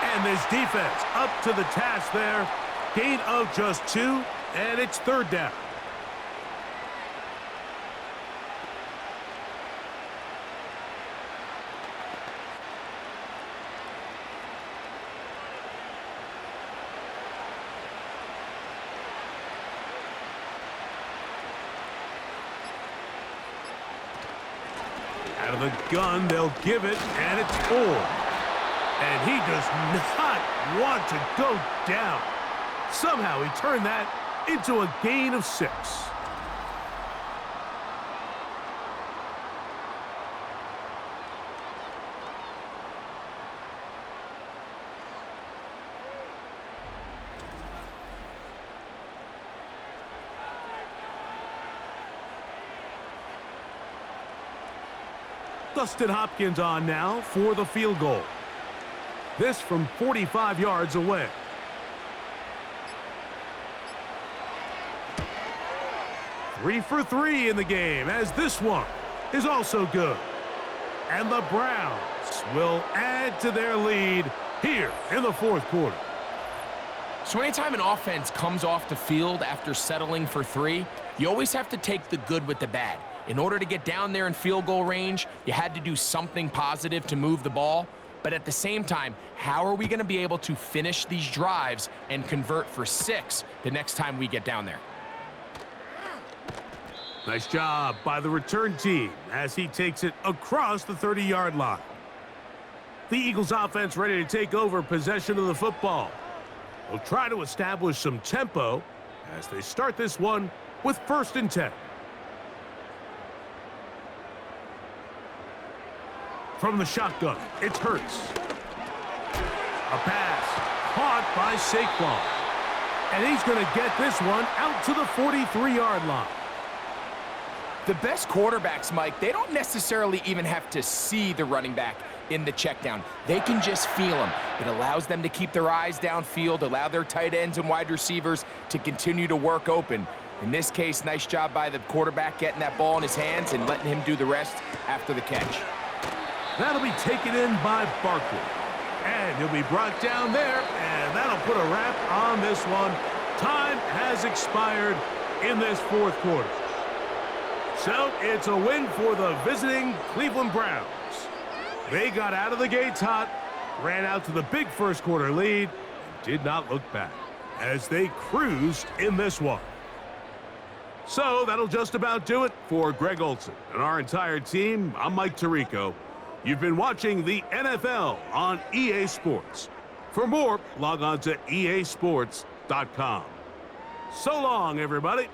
And this defense up to the task there. Gain of just 2, and it's 3rd down. Out of the gun, they'll give it, and it's Ford. And he does not want to go down. Somehow he turned that into a gain of 6. Dustin Hopkins on now for the field goal. This from 45 yards away. Three for 3 in the game, as this one is also good. And the Browns will add to their lead here in the 4th quarter. So anytime an offense comes off the field after settling for 3, you always have to take the good with the bad. In order to get down there in field goal range, you had to do something positive to move the ball. But at the same time, how are we going to be able to finish these drives and convert for 6 the next time we get down there? Nice job by the return team as he takes it across the 30-yard line. The Eagles offense ready to take over possession of the football. They'll try to establish some tempo as they start this one with 1st and 10. From the shotgun, it's Hurts. A pass caught by Saquon. And he's going to get this one out to the 43-yard line. The best quarterbacks, Mike, they don't necessarily even have to see the running back in the check down. They can just feel him. It allows them to keep their eyes downfield, allow their tight ends and wide receivers to continue to work open. In this case, nice job by the quarterback getting that ball in his hands and letting him do the rest after the catch. That'll be taken in by Barkley. And he'll be brought down there, and that'll put a wrap on this one. Time has expired in this 4th quarter. So it's a win for the visiting Cleveland Browns. They got out of the gates hot, ran out to the big 1st quarter lead, and did not look back as they cruised in this one. So that'll just about do it for Greg Olson and our entire team. I'm Mike Tirico. You've been watching the NFL on EA Sports. For more, log on to easports.com. So long, everybody.